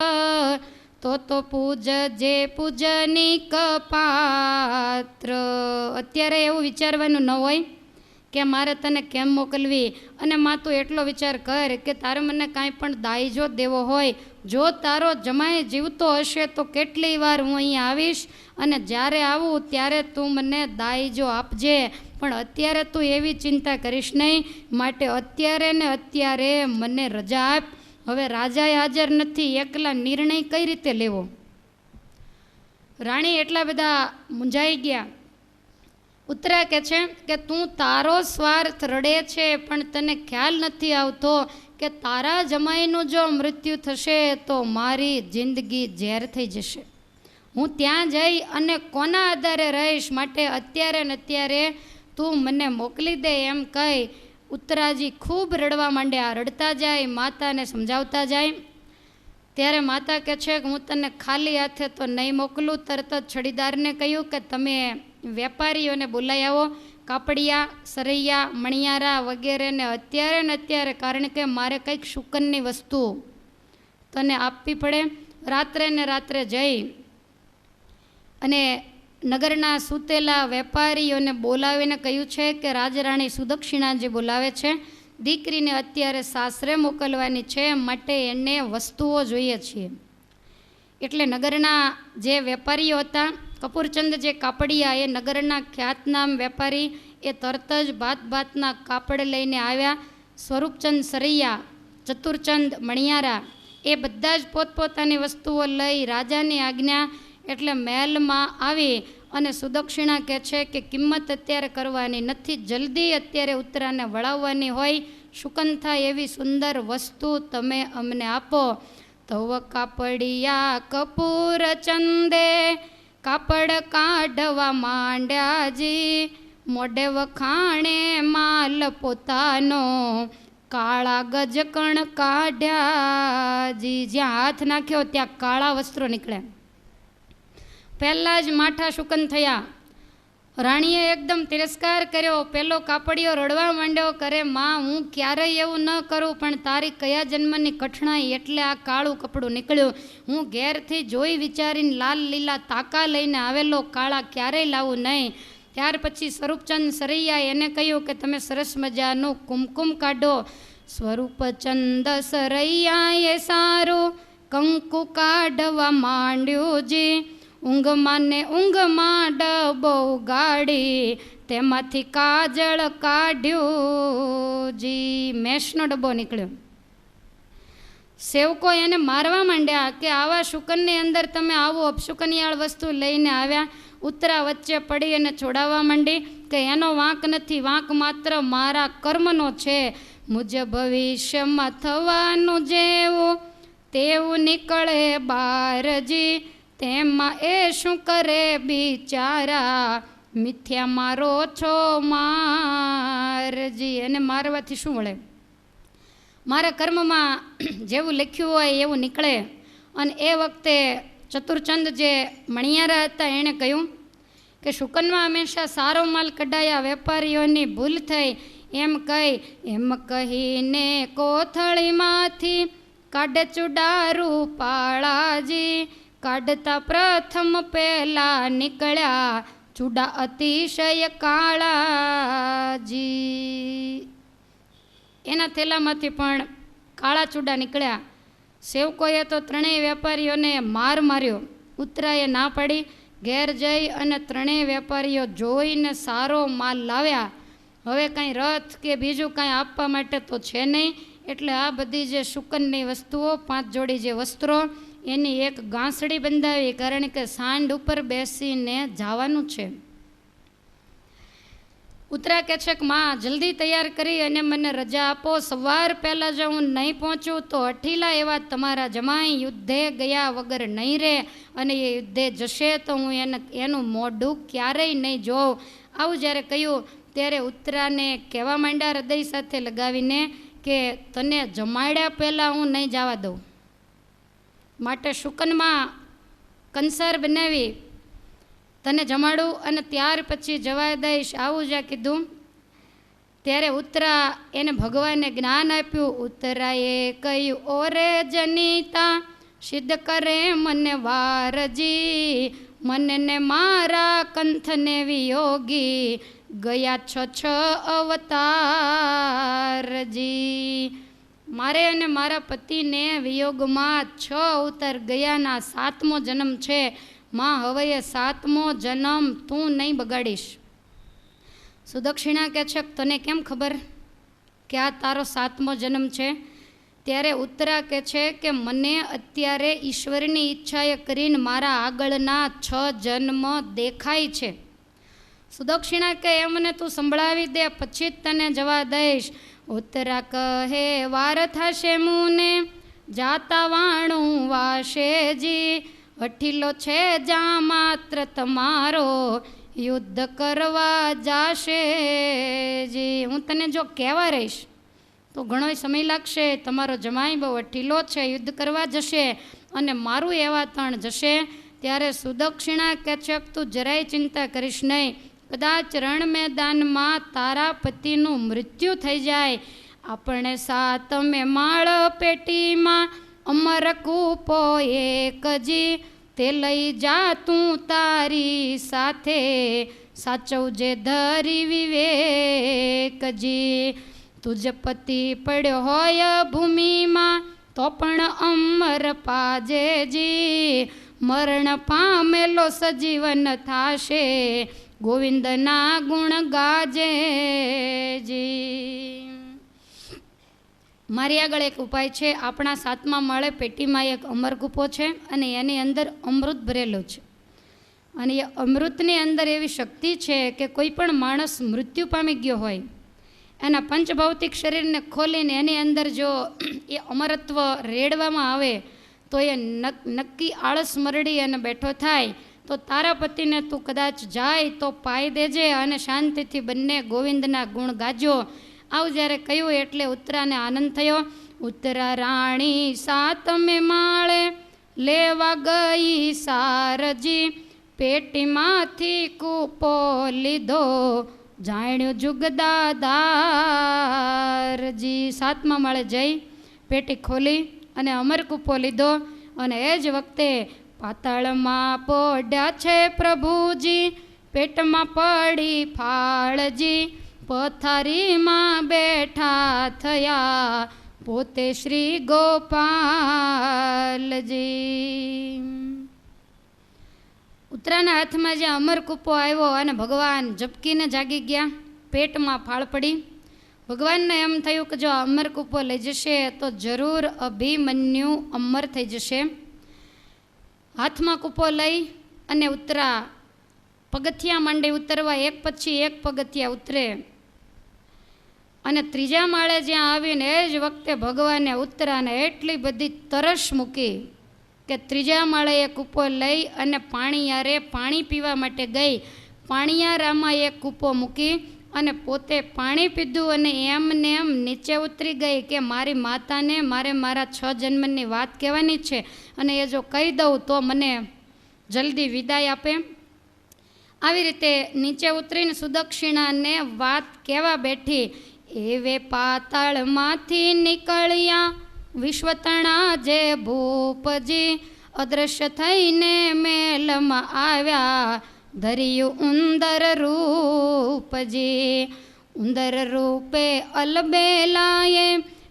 તો પૂજજે પૂજનિક પાત્ર. અત્યારે એવું વિચારવાનું ન હોય કે મારે તને કેમ મોકલવી, અને માં તું એટલો વિચાર કર કે તારે મને કાંઈ પણ દાયજો દેવો હોય, જો તારો જમાઈ જીવતો હશે તો કેટલી વાર હું અહીંયા આવીશ, અને જ્યારે આવું ત્યારે તું મને દાયજો આપજે, પણ અત્યારે તું એવી ચિંતા કરીશ નહીં, માટે અત્યારે ને અત્યારે મને રજા આપ. હવે રાજાએ હાજર નથી, એકલા નિર્ણય કઈ રીતે લેવો? રાણી એટલા બધા મૂંઝાઈ ગયા. ઉત્તરા કહે છે કે તું તારો સ્વાર્થ રડે છે, પણ તને ખ્યાલ નથી આવતો કે તારા જમાઈનું જો મૃત્યુ થશે તો મારી જિંદગી ઝેર થઈ જશે. હું ત્યાં જઈ અને કોના આધારે રહીશ, માટે અત્યારે ને અત્યારે તું મને મોકલી દે એમ કહી ઉત્તરાજી ખૂબ રડવા માંડ્યા. રડતા જાય, માતાને સમજાવતા જાય. ત્યારે માતા કહે છે કે હું તને ખાલી હાથે તો નહીં મોકલું. તરત જ છડીદારને કહ્યું કે તમે વેપારીઓને બોલાવી આવો, કાપડિયા, સરૈયા, મણિયારા વગેરેને અત્યારે ને અત્યારે, કારણ કે મારે કંઈક શુકનની વસ્તુ તને આપવી પડે. રાત્રે ને રાત્રે જઈ અને નગરના સૂતેલા વેપારીઓને બોલાવીને કહ્યું છે કે રાજરાણી સુદક્ષિણાજી બોલાવે છે, દીકરીને અત્યારે સાસરે મોકલવાની છે, માટે એને વસ્તુઓ જોઈએ છીએ. એટલે નગરના જે વેપારીઓ હતા, કપૂરચંદ જે કાપડિયા, એ નગરના ખ્યાતનામ વેપારી, એ તરત જ ભાતના કાપડ લઈને આવ્યા. સ્વરૂપચંદ સરૈયા, ચતુરચંદ મણિયારા, એ બધા જ પોતપોતાની વસ્તુઓ લઈ રાજાની આજ્ઞા એટલે મહેલમાં આવી અને સુદક્ષિણા કહે છે કે કિંમત અત્યારે કરવાની નથી, જલ્દી અત્યારે ઉત્તરાને વળાવવાની હોય, શુકન થાય એવી સુંદર વસ્તુ તમે અમને આપો. તવ કાપડિયા કપૂર ચંદે કાપડ કાઢવા માંડ્યાજી, મોઢે વખાણે માલ પોતાનો, કાળા ગજકણ કાઢ્યાજી. જ્યાં હાથ નાખ્યો ત્યાં કાળા વસ્ત્રો નીકળ્યા. પહેલાં જ માઠા શુકન થયા. રાણીએ એકદમ તિરસ્કાર કર્યો. પેલો કાપડિયો રડવા માંડ્યો, કરે માં હું ક્યારેય એવું ન કરું, પણ તારી કયા જન્મની કઠણાઈ એટલે આ કાળું કપડું નીકળ્યું. હું ઘેરથી જોઈ વિચારીને લાલ લીલા તાકા લઈને આવેલો, કાળા ક્યારેય લાવું નહીં. ત્યાર પછી સ્વરૂપચંદ સરૈયા એને કહ્યું કે તમે સરસ મજાનું કુમકુમ કાઢો. સ્વરૂપચંદ સરૈયાએ સારું કંકુ કાઢવા માંડ્યું જી, ઊંઘમાં ને ઊંઘમાં ડબો ગાડી, તેમાંથી કાજળ કાઢ્યું જી. મેષનો ડબ્બો નીકળ્યો. સેવકો એને મારવા માંડ્યા કે આવા શુકનની અંદર તમે આવું અપશુકનિયાળ વસ્તુ લઈને આવ્યા. ઉત્તરા વચ્ચે પડી અને છોડાવવા માંડી કે એનો વાંક નથી, વાંક માત્ર મારા કર્મનો છે. મુજ ભવિષ્યમાં થવાનું જેવું તેવું નીકળે બારજી, તેમાં એ શું કરે બિચારા, મિથ્યા મારો છો મારજી. એને મારવાથી શું વળે? મારા કર્મમાં જેવું લખ્યું હોય એવું નીકળે. અને એ વખતે ચતુરચંદ જે મણિયારા હતા એણે કહ્યું કે શુકનમાં હંમેશા સારો માલ કઢાયા, વેપારીઓની ભૂલ થઈ એમ કહીને કોથળીમાંથી કાઢે ચુડારું પાળાજી, કાઢતા પ્રથમ પહેલા નીકળ્યા ચૂડા અતિશય કાળાજી. એના થેલામાંથી પણ કાળા ચૂડા નીકળ્યા. સેવકોએ તો ત્રણેય વેપારીઓને માર્યો. ઉત્તરાએ ના પાડી. ઘેર જઈ અને ત્રણેય વેપારીઓ જોઈને સારો માલ લાવ્યા. હવે કાંઈ રથ કે બીજું કાંઈ આપવા માટે તો છે નહીં, એટલે આ બધી જે શુકનની વસ્તુઓ, 5 જોડી જે વસ્ત્રો, એની એક ગાંસડી બંધાવી, કારણ કે સાંડ ઉપર બેસીને જવાનું છે. ઉત્તરા કહે છે કે માં જલ્દી તૈયાર કરી અને મને રજા આપો, સવાર પહેલાં જો હું નહીં પહોંચું તો અઠીલા એવા તમારા જમાઈ યુદ્ધે ગયા વગર નહીં રહે, અને એ યુદ્ધે જશે તો હું એનું મોઢું ક્યારેય નહીં જોઉં. આવું જ્યારે કહ્યું ત્યારે ઉત્તરાને કહેવા માંડ્યા હૃદય સાથે લગાવીને કે તને જમાડ્યા પહેલાં હું નહીં જવા દઉં, માટે શુકનમાં કંસાર બનાવી તને જમાડું અને ત્યાર પછી જવા દઈશ, આવું જ્યાં કીધું. ત્યારે ઉત્તરા એને ભગવાને જ્ઞાન આપ્યું. ઉત્તરાએ કહ્યું ઓરે જનીતા સિદ્ધ કરે મને વારજી, મને ને મારા કંથને વિયોગી, ગયા 6 અવતારજી. મારે અને મારા પતિને વિયોગમાં 6 અવતાર ગયાના 7મો જન્મ છે. માં હવે એ 7મો જન્મ તું નહીં બગાડીશ. સુદક્ષિણા કહે છે તને કેમ ખબર કે આ તારો 7મો જન્મ છે? ત્યારે ઉત્તરા કહે છે કે મને અત્યારે ઈશ્વરની ઈચ્છાએ કરીને મારા આગળના 6 જન્મ દેખાય છે. સુદક્ષિણા કહે એ મને તું સંભળાવી દે, પછી જ તને જવા દઈશ. ઉત્તરા કહે વાર થશે મુને જાતા વાણું વાશેજી, અઠીલો છે જા માત્ર તમારો યુદ્ધ કરવા જાશે જી. હું તને જો કહેવા રહીશ તો ઘણો સમય લાગશે. તમારો જમાઈ બહુ અઠીલો છે, યુદ્ધ કરવા જશે અને મારું એવા તણ જશે. ત્યારે સુદક્ષિણા કહે છે તું જરાય ચિંતા કરીશ નહીં. કદાચ રણ મેદાનમાં તારા પતિનું મૃત્યુ થઈ જાય. આપણે 7મે માળ પેટીમાં અમર કૂપો એકજી, તે લઈ જા તું તારી સાથે, સાચવજે ધરી વિવેકજી. તુજ પતિ પડ્યો હોય ભૂમિમાં તો પણ અમર પાજેજી, મરણ પામેલો સજીવન થાશે, ગોવિંદના ગુણ ગાજેજી. મારી આગળ એક ઉપાય છે. આપણા 7મા માળે પેટીમાં એક અમરકૂપો છે અને એની અંદર અમૃત ભરેલો છે. અને એ અમૃતની અંદર એવી શક્તિ છે કે કોઈ પણ માણસ મૃત્યુ પામી ગયો હોય, એના પંચભૌતિક શરીરને ખોલીને એની અંદર જો એ અમરત્વ રેડવામાં આવે તો એ નક્કી આળસ મરડી અને બેઠો થાય. તો તારા પતિને તું કદાચ જાય તો પાઈ દેજે અને શાંતિથી બંને ગોવિંદના ગુણ ગાજો. આવું જ્યારે કહ્યું એટલે ઉત્તરાને આનંદ થયો. ઉત્તરા રાણી 7મે માળે લેવા ગઈ સારજી, પેટીમાંથી કૂપો લીધો જાણ્યું જુગદાદારજી. 7મા માળે જઈ પેટી ખોલી અને અમરકૂપો લીધો અને એ જ વખતે પાતાળમાં પોઢ્યા છે પ્રભુજી, પેટમાં પડી ફાળજી, પથારીમાં બેઠા થયા પોતે શ્રી ગોપાલજી. ઉત્તરાના હાથમાં જે અમરકૂપો આવ્યો અને ભગવાન ઝબકીને જાગી ગયા, પેટમાં ફાળ પડી. ભગવાનને એમ થયું કે જો અમરકૂપો લઈ જશે તો જરૂર અભિમન્યુ અમર થઈ જશે. હાથમાં કૂપો લઈ અને ઉત્તરા પગથિયા માંડી ઉતરવા, એક પછી એક પગથિયા ઉતરે અને 3જા માળે જ્યાં આવીને એ જ વખતે ભગવાને ઉત્તરાને એટલી બધી તરસ મૂકી કે 3જા માળે એ કૂપો લઈ અને પાણીયારે પાણી પીવા માટે ગઈ. પાણીયારામાં એક કૂપો મૂકી અને પોતે પાણી પીધું અને એમને એમ નીચે ઉતરી ગઈ કે મારી માતાને મારે મારા 6 જન્મની વાત કહેવાની છે અને એ જો કહી દઉં તો મને જલ્દી વિદાય આપે. આવી રીતે નીચે ઉતરીને સુદક્ષિણાને વાત કહેવા બેઠી. એવે પાતાળમાંથી નીકળ્યા વિશ્વતણા જે ભૂપજી, અદ્રશ્ય થઈને મેલમાં આવ્યા ધર્યું ઉંદર રૂપજી. ઉંદર રૂપે અલબેલાએ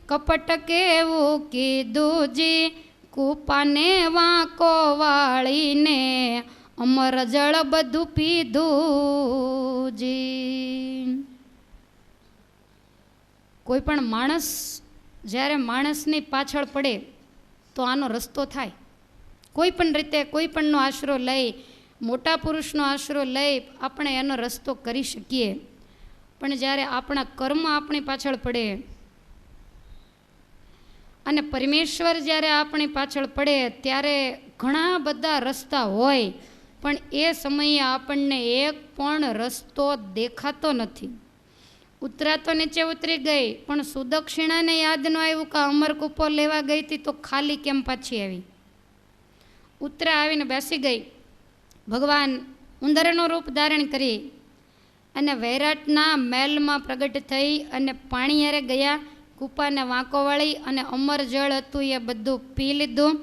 કપટ કેવું કીધુંજી, કૂપાને વાંકો વાળીને અમર જળ બધું પીધુંજી. કોઈ પણ માણસ જ્યારે માણસની પાછળ પડે તો આનો રસ્તો થાય. કોઈ પણ રીતે કોઈ પણનો આશરો લઈ, મોટા પુરુષનો આશરો લઈ આપણે એનો રસ્તો કરી શકીએ. પણ જ્યારે આપણા કર્મ આપણી પાછળ પડે અને પરમેશ્વર જ્યારે આપણી પાછળ પડે ત્યારે ઘણા બધા રસ્તા હોય, પણ એ સમયે આપણને એક પણ રસ્તો દેખાતો નથી. ઉત્તરા તો નીચે ઉતરી ગઈ, પણ સુદક્ષિણાને યાદ ન આવ્યું કે અમરકૂપો લેવા ગઈ હતી તો ખાલી કેમ પાછી આવી. ઉત્તરા આવીને બેસી ગઈ. ભગવાન ઉંદરનું રૂપ ધારણ કરી અને વૈરાટના મહેલમાં પ્રગટ થઈ અને પાણીયારે ગયા, કૂપાને વાંકો વાળી અને અમર જળ હતું એ બધું પી લીધું.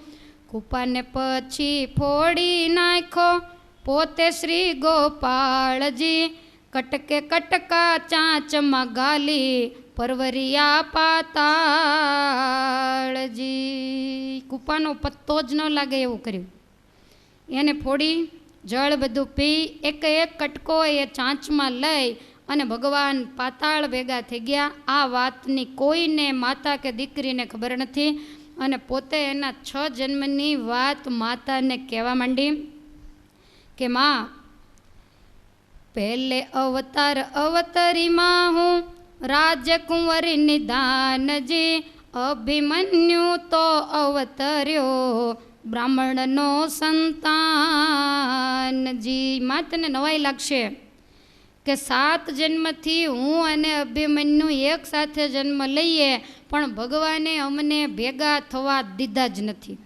કૂપાને પછી ફોડી નાખો પોતે શ્રી ગોપાળજી, કટકે કટકા ચાંચમાં ગાલી પરવરિયા પાતાળજી. કૂપાનો પત્તો જ ન લાગે એવું કર્યું. એને ફોડી જળ બધું પી એક એક કટકો એ ચાંચમાં લઈ અને ભગવાન પાતાળ ભેગા થઈ ગયા. આ વાતની કોઈને માતા કે દીકરીને ખબર નથી અને પોતે એના 6 જન્મની વાત માતાને કહેવા માંડી કે માં, પહેલે અવતાર અવતરીમાં હું રાજકુંવરી નિદાનજી, અભિમન્યુ તો અવતર્યો બ્રાહ્મણનો સંતાનજી. માં તને નવાઈ લાગશે કે 7 જન્મથી હું અને અભિમન્યુ એક સાથે જન્મ લઈએ પણ ભગવાને અમને ભેગા થવા દીધા જ નથી.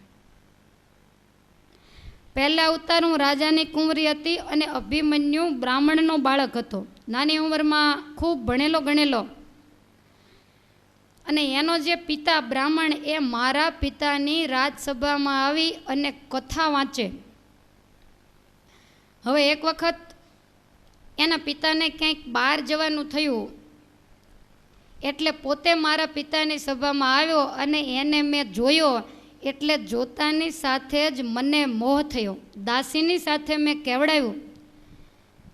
પહેલા અવતાર હું રાજાની કુંવરી હતી અને અભિમન્યુ બ્રાહ્મણનો બાળક હતો. નાની ઉંમરમાં ખૂબ ભણેલો ગણેલો અને એનો જે પિતા બ્રાહ્મણ એ મારા પિતાની રાજસભામાં આવી અને કથા વાંચે. હવે એક વખત એના પિતાને ક્યાંક બહાર જવાનું થયું એટલે પોતે મારા પિતાની સભામાં આવ્યો અને એને મેં જોયો એટલે જોતાની સાથે જ મને મોહ થયો. દાસીની સાથે મેં કહેવડાવ્યું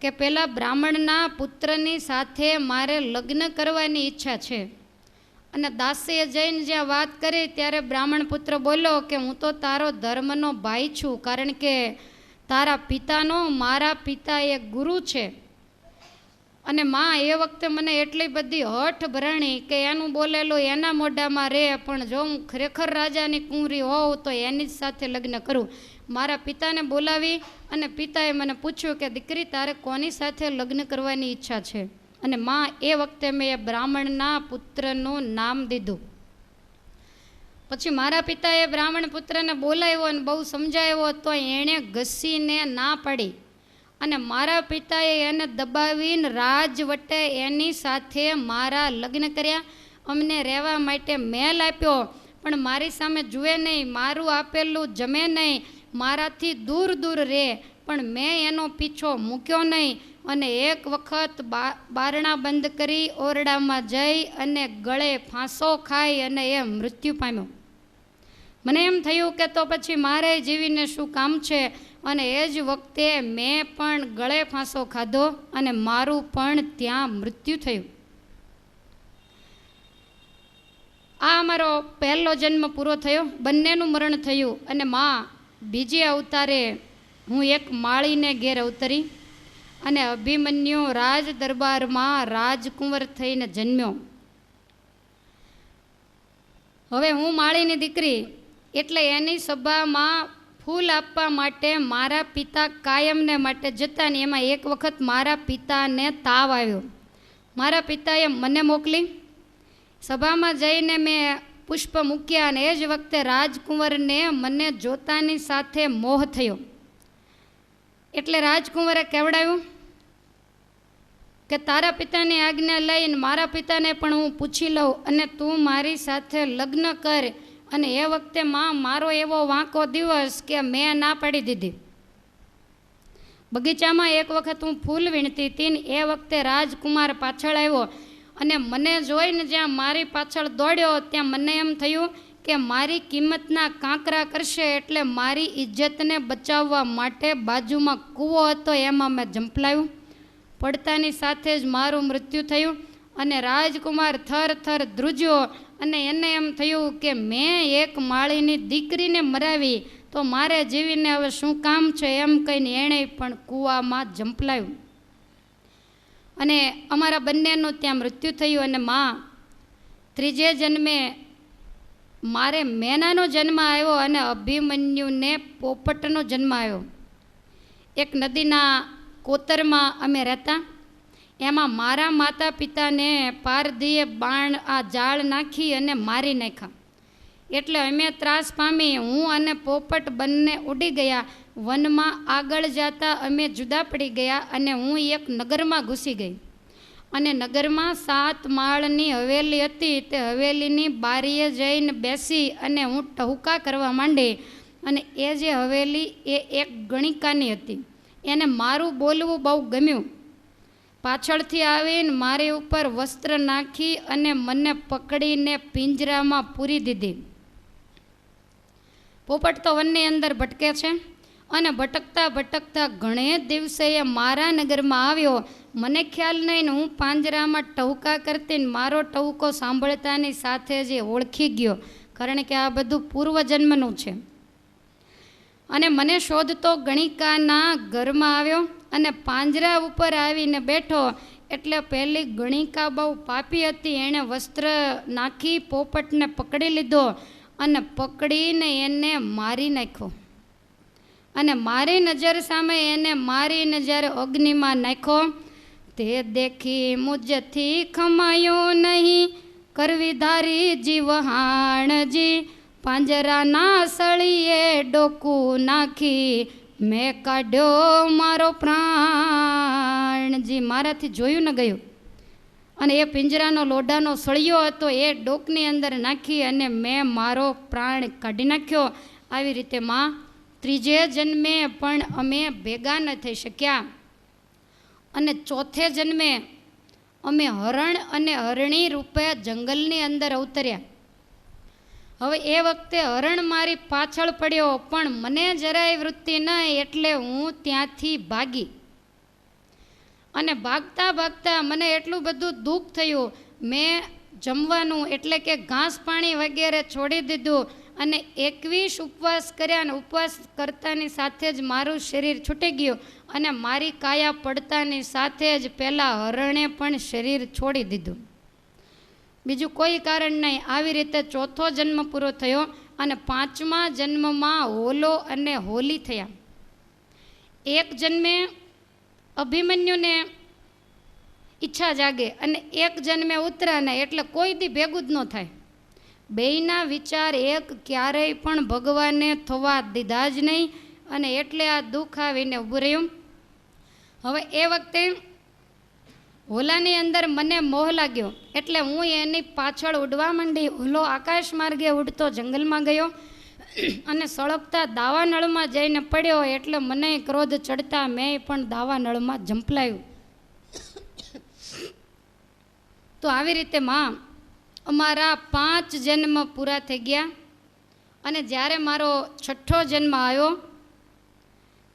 કે પેલા બ્રાહ્મણના પુત્રની સાથે મારે લગ્ન કરવાની ઈચ્છા છે. અને દાસીએ જઈને જ્યાં વાત કરી ત્યારે બ્રાહ્મણ પુત્ર બોલ્યો કે હું તો તારો ધર્મનો ભાઈ છું, કારણ કે તારા પિતાનો મારા પિતા એક ગુરુ છે. અને માં એ વખતે મને એટલી બધી હઠ ભરાણી કે એનું બોલેલું એના મોઢામાં રહે, પણ જો હું ખરેખર રાજાની કુંવરી હોઉં તો એની જ સાથે લગ્ન કરું. મારા પિતાને બોલાવી અને પિતાએ મને પૂછ્યું કે દીકરી તારે કોની સાથે લગ્ન કરવાની ઈચ્છા છે? અને માં એ વખતે મેં એ બ્રાહ્મણના પુત્રનું નામ દીધું. પછી મારા પિતાએ બ્રાહ્મણ પુત્રને બોલાવ્યો અને બહુ સમજાવ્યો તો એણે ઘસીને ના પાડી અને મારા પિતાએ એને દબાવીને રાજવટે એની સાથે મારા લગ્ન કર્યા. અમને રહેવા માટે મહેલ આપ્યો પણ મારી સામે જુએ નહીં, મારું આપેલું જમે નહીં, મારાથી દૂર દૂર રહે, પણ મેં એનો પીછો મૂક્યો નહીં. અને એક વખત બારણા બંધ કરી ઓરડામાં જઈ અને ગળે ફાંસો ખાઈ અને એ મૃત્યુ પામ્યો. મને એમ થયું કે તો પછી મારે જીવીને શું કામ છે, અને એ જ વખતે મેં પણ ગળે ફાંસો ખાધો અને મારું પણ ત્યાં મૃત્યુ થયું. આ અમારો પહેલો જન્મ પૂરો થયો, બંનેનું મરણ થયું. અને માં બીજે અવતારે હું એક માળીને ઘેર અવતરી અને અભિમન્યુ રાજ દરબારમાં રાજકુંવર થઈને જન્મ્યો. હવે હું માળીની દીકરી એટલે એની સભામાં ફૂલ આપવા માટે મારા પિતા કાયમને માટે જતા ને એમાં એક વખત મારા પિતાને તાવ આવ્યો. મારા પિતાએ મને મોકલી, સભામાં જઈને મેં પુષ્પ મૂક્યા અને એ જ વખતે રાજકુંવરને મને જોતાની સાથે મોહ થયો. એટલે રાજકુંવરે કહેવડાવ્યું કે તારા પિતાની આજ્ઞા લઈને મારા પિતાને પણ હું પૂછી લઉં અને તું મારી સાથે લગ્ન કર. અને એ વખતે માં મારો એવો વાંકો દિવસ કે મેં ના પાડી દીધી. બગીચામાં એક વખત હું ફૂલ વીણતી હતી ને એ વખતે રાજકુમાર પાછળ આવ્યો અને મને જોઈને જ્યાં મારી પાછળ દોડ્યો ત્યાં મને એમ થયું કે મારી કિંમતના કાંકરા કરશે, એટલે મારી ઇજ્જતને બચાવવા માટે બાજુમાં કૂવો હતો એમાં મેં ઝંપલાવ્યું. પડતાની સાથે જ મારું મૃત્યુ થયું અને રાજકુમાર થર થર ધ્રુજ્યો અને એને એમ થયું કે મેં એક માળીની દીકરીને મરાવી તો મારે જીવીને હવે શું કામ છે, એમ કહીને એણે પણ કૂવામાં ઝંપલાવ્યું. અને અમારા બંનેનું ત્યાં મૃત્યુ થયું. અને માં ત્રીજે જન્મે મારે મેનાનો જન્મ આવ્યો અને અભિમન્યુને પોપટનો જન્મ આવ્યો. એક નદીના કોતરમાં અમે રહેતા, એમાં મારા માતા પિતાને પારધીએ જાળ નાખી અને મારી નાખ્યા. એટલે અમે ત્રાસ પામી, હું અને પોપટ બંને ઉડી ગયા. વનમાં આગળ જતા અમે જુદા પડી ગયા અને હું એક નગરમાં ઘૂસી ગઈ. અને નગરમાં 7 માળની હવેલી હતી. તે હવેલીની બારીએ જઈને બેસી અને હું ટહુકા કરવા માંડી અને એ જે હવેલી એ એક ગણિકાની હતી. એને મારું બોલવું બહુ ગમ્યું. પાછળથી આવીને મારી ઉપર વસ્ત્ર નાખી અને મને પકડીને પિંજરામાં પૂરી દીધી. પોપટ તો વનની અંદર ભટકે છે અને ભટકતા ભટકતા ઘણે દિવસે એ મારા નગરમાં આવ્યો. મને ખ્યાલ નહીં ને હું પાંજરામાં ટહુકા કરતી ને મારો ટહુકો સાંભળતાની સાથે જ ઓળખી ગયો, કારણ કે આ બધું પૂર્વજન્મનું છે. અને મને શોધતો ગણિકાના ઘરમાં આવ્યો અને પાંજરા ઉપર આવીને બેઠો. એટલે પહેલી ગણિકા બહુ પાપી હતી. એણે વસ્ત્ર નાખી પોપટને પકડી લીધો અને પકડીને એને મારી નાખ્યો. અને મારી નજર સામે એને મારીને જ્યારે અગ્નિમાં નાખ્યો, તે દેખી મુજથી ખમાયો નહીં, કરવી ધારી જીવહાણજી, પાંજરાના સળીએ ડોકું નાખી, મેં કાઢ્યો મારો પ્રાણજી. મારાથી જોયું ન ગયું અને એ પિંજરાનો લોઢાનો સળિયો હતો એ ડોકની અંદર નાખી અને મેં મારો પ્રાણ કાઢી નાખ્યો. આવી રીતે માં ત્રીજે જન્મે પણ અમે ભેગા ન થઈ શક્યા. અને ચોથે જન્મે અમે હરણ અને હરણી રૂપે જંગલની અંદર અવતર્યા. હવે એ વખતે હરણ મારી પાછળ પડ્યો, પણ મને જરાય વૃત્તિ નહીં એટલે હું ત્યાંથી ભાગી. અને ભાગતા ભાગતા મને એટલું બધું દુઃખ થયું. મેં જમવાનું એટલે કે ઘાસ પાણી વગેરે છોડી દીધું અને 21 ઉપવાસ કર્યા. અને ઉપવાસ કરતાની સાથે જ મારું શરીર છૂટી ગયું અને મારી કાયા પડતાની સાથે જ પહેલાં હરણે પણ શરીર છોડી દીધું. બીજું કોઈ કારણ નહીં. આવી રીતે ચોથો જન્મ પૂરો થયો અને પાંચમા જન્મમાં હોલો અને હોલી થયા. એક જન્મે અભિમન્યુને ઈચ્છા જાગે અને એક જન્મે ઉત્તરાયણ, એટલે કોઈ દી ભેગું જ ન થાય. બેયના વિચાર એક ક્યારેય પણ ભગવાને થવા દીધા જ નહીં અને એટલે આ દુઃખ આવીને ઊભું રહ્યું. હવે એ વખતે હોલાની અંદર મને મોહ લાગ્યો એટલે હું એની પાછળ ઉડવા માંડી. હોલો આકાશ માર્ગે ઉડતો જંગલમાં ગયો અને સળગતા દાવા નળમાં જઈને પડ્યો. એટલે મને ક્રોધ ચડતા મેં પણ દાવા નળમાં ઝંપલાયું. તો આવી રીતે માં અમારા 5 જન્મ પૂરા થઈ ગયા. અને જ્યારે મારો છઠ્ઠો જન્મ આવ્યો,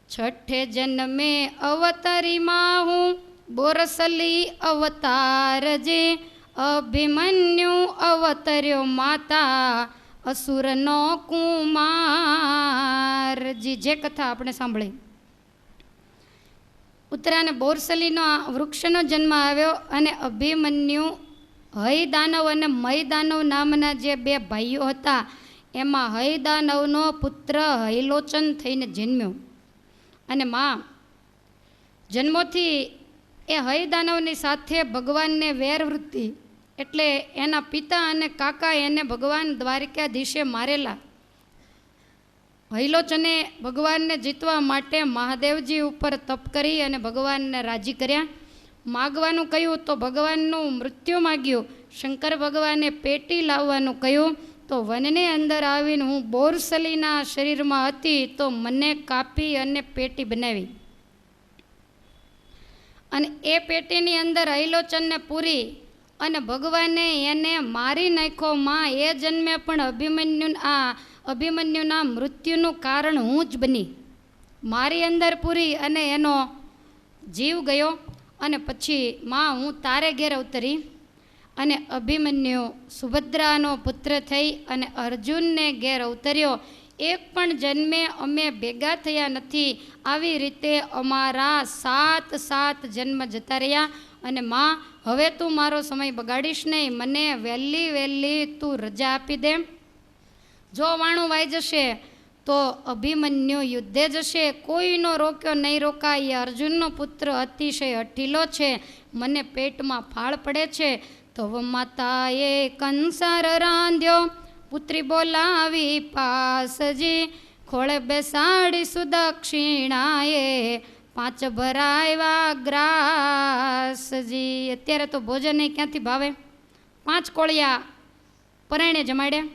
છઠ્ઠે જન્મે અવતરીમાં હું બોરસલી અવતારજે, અભિમન્યુ અવતર્યો માતા અસુરનો કુમારજી. જે કથા આપણે સાંભળી. ઉત્તરાયણ બોરસલીનો વૃક્ષનો જન્મ આવ્યો અને અભિમન્યુ હય દાનવ અને મય દાનવ નામના જે 2 ભાઈઓ હતા એમાં હય દાનવનો પુત્ર હયલોચન થઈને જન્મ્યો. અને માં જન્મોથી એ હય દાનવની સાથે ભગવાનને વેરવૃત્તિ, એટલે એના પિતા અને કાકા એને ભગવાન દ્વારિકાધીશે મારેલા. હયલોચને ભગવાનને જીતવા માટે મહાદેવજી ઉપર તપ કરી અને ભગવાનને રાજી કર્યા. માગવાનું કહ્યું તો ભગવાનનું મૃત્યુ માગ્યું. શંકર ભગવાને પેટી લાવવાનું કહ્યું તો વનની અંદર આવીને હું બોરસલીના શરીરમાં હતી તો મને કાપી અને પેટી બનાવી. અને એ પેટીની અંદર હયલોચનને પૂરી અને ભગવાને એને મારી નાખ્યો. માં એ જન્મે પણ અભિમન્યુના મૃત્યુનું કારણ હું જ બની. મારી અંદર પૂરી અને એનો જીવ ગયો. અને પછી માં હું તારે ઘેર અવતરી અને અભિમન્યુ સુભદ્રાનો પુત્ર થઈ અને અર્જુનને ઘેર અવતર્યો. એક પણ જન્મે અમે ભેગા થયા નથી. આવી રીતે અમારા 7 જન્મ જતા રહ્યા. અને માં હવે તું મારો સમય બગાડીશ નહીં, મને વહેલી તું રજા આપી દે. જો વાણું વાઈ જશે તો અભિમન્યુ યુદ્ધે જશે. કોઈનો રોક્યો નહીં રોકાય. અર્જુનનો પુત્ર અતિશય અઠીલો છે, મને પેટમાં ફાળ પડે છે. તો માતાએ કંસાર રાંધ્યો, પુત્રી બોલાવી પાસજી, ખોળે બેસાડી સુદક્ષિણાએ, 5 ભરાવ્યા ગ્રાસજી. અત્યારે તો ભોજન ક્યાંથી ભાવે. 5 કોળિયા પરાયણે જમાડ્યા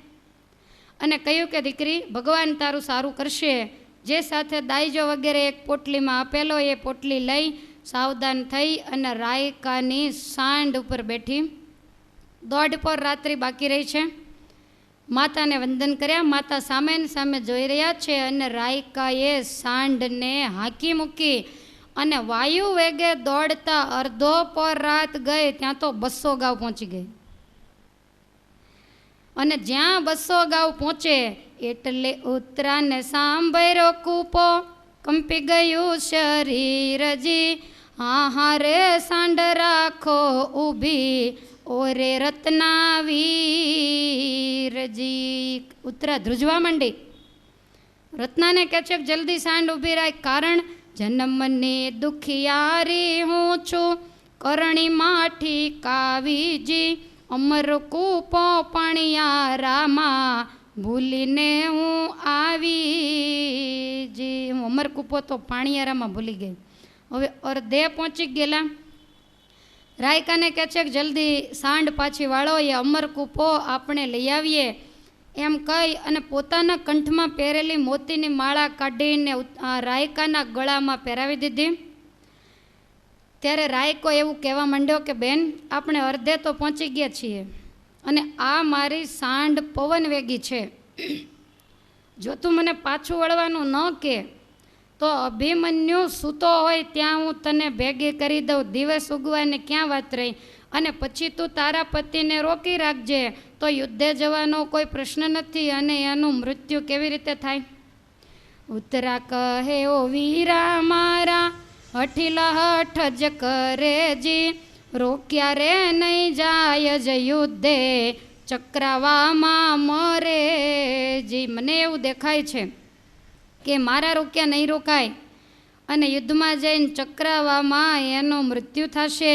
અને કહ્યું કે દીકરી, ભગવાન તારું સારું કરશે. જે સાથે દાઈજો વગેરે એક પોટલીમાં આપેલો એ પોટલી લઈ સાવધાન થઈ અને રાયકાની સાંડ ઉપર બેઠી. દોઢ પર રાત્રિ બાકી રહી છે. માતાને વંદન કર્યા. માતા સામે ને સામે જોઈ રહ્યા છે અને રાયકાએ સાંડને હાંકી મૂકી અને વાયુ વેગે દોડતા અડધો પર રાત ગઈ ત્યાં તો 200 ગાઉ પહોંચી ગઈ. અને જ્યાં 200 ગાઉ પહોંચે એટલે ઉત્તરાને સાંભળ્યો કૂપો, કંપી ગયું શરીરજી. હા હા રે સાંડ રાખો ઊભી, ઓરે રત્નાવીરજી. ઉત્તરા ધ્રુજવા માંડી. રત્નાને કહે છે કે જલ્દી સાંડ ઊભી રાખ, કારણ જન્મની દુખિયારી હું છું, કરણી માઠી કાવીજી. અમર કૂપો પાણિયારામાં ભૂલીને હું આવી જી. હું અમર કૂપો તો પાણિયારામાં ભૂલી ગઈ. હવે અર્ધે પહોંચી ગયેલા. રાયકાને કહે છે કે જલ્દી સાંડ પાછી વાળો, એ અમર કૂપો આપણે લઈ આવીએ એમ કહી અને પોતાના કંઠમાં પહેરેલી મોતીની માળા કાઢીને રાયકાના ગળામાં પહેરાવી દીધી. ત્યારે રાયકો એવું કહેવા માંડ્યો કે બેન, આપણે અર્ધે તો પહોંચી ગયા છીએ અને આ મારી સાંડ પવન વેગી છે. જો તું મને પાછું વળવાનું ન કહે તો અભિમન્યુ સૂતો હોય ત્યાં હું તને ભેગી કરી દઉં. દિવસ ઉગવાની ક્યાં વાત રહી? અને પછી તું તારા પતિને રોકી રાખજે, તો યુદ્ધે જવાનો કોઈ પ્રશ્ન નથી અને એનું મૃત્યુ કેવી રીતે થાય? ઉત્તરા કહે, ઓ વીરા મારા, હઠીલા હઠ જ કરેજી. રોક્યા રે નહીં જાય જ યુદ્ધે, ચક્રાવામાં મરેજી. મને એવું દેખાય છે કે મારા રોક્યા નહીં રોકાય અને યુદ્ધમાં જઈને ચક્રાવામાં એનું મૃત્યુ થશે.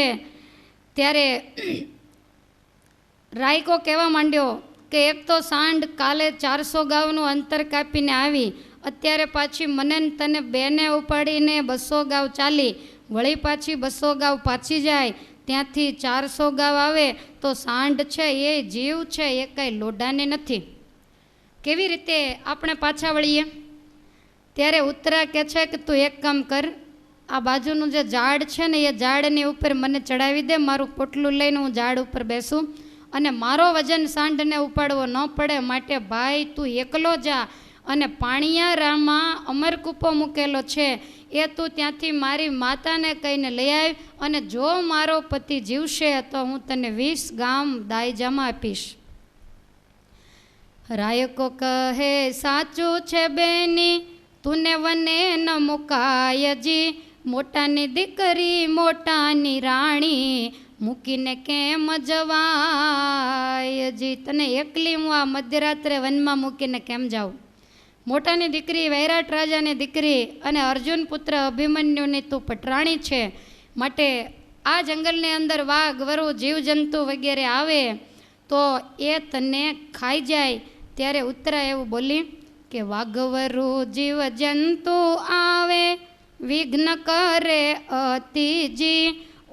ત્યારે રાયકો કહેવા માંડ્યો કે એક તો સાંડ કાલે 400 ગાઉનું અંતર કાપીને આવી, અત્યારે પાછી મને તને બેને ઉપાડીને 200 ગાઉ ચાલી, વળી પાછી 200 ગાઉ પાછી જાય, ત્યાંથી 400 ગાઉ આવે તો સાંડ છે એ જીવ છે, એ કાંઈ લોઢાની નથી. કેવી રીતે આપણે પાછા વળીએ? ત્યારે ઉત્તરા કહે છે કે તું એક કામ કર, આ બાજુનું જે ઝાડ છે ને એ ઝાડની ઉપર મને ચડાવી દે, મારું પોટલું લઈને હું ઝાડ ઉપર બેસું અને મારો વજન સાંડને ઉપાડવો ન પડે, માટે ભાઈ તું એકલો જા અને પાણિયારામાં અમરકૂપો મૂકેલો છે એ તું ત્યાંથી મારી માતાને કહીને લઈ આવ અને જો મારો પતિ જીવશે તો હું તને 20 ગામ દાયજામાં આપીશ. રાયકો કહે, સાચું છે બેની, તુને વને ન મુકાયજી. મોટાની દીકરી મોટાની રાણી, મૂકીને કેમ જવાયજી. તને એકલી હું આ મધ્યરાત્રે વનમાં મૂકીને કેમ જાઉં? મોટાની દીકરી વૈરાટ રાજાની દીકરી અને અર્જુન પુત્ર અભિમન્યુની તું પટરાણી છે, માટે આ જંગલની અંદર વાઘ વરુ જીવજંતુ વગેરે આવે તો એ તને ખાઈ જાય. ત્યારે ઉત્તરા એવું બોલી કે વાઘવરુ જીવજંતુ આવે, વિઘ્ન કરે અતિજી.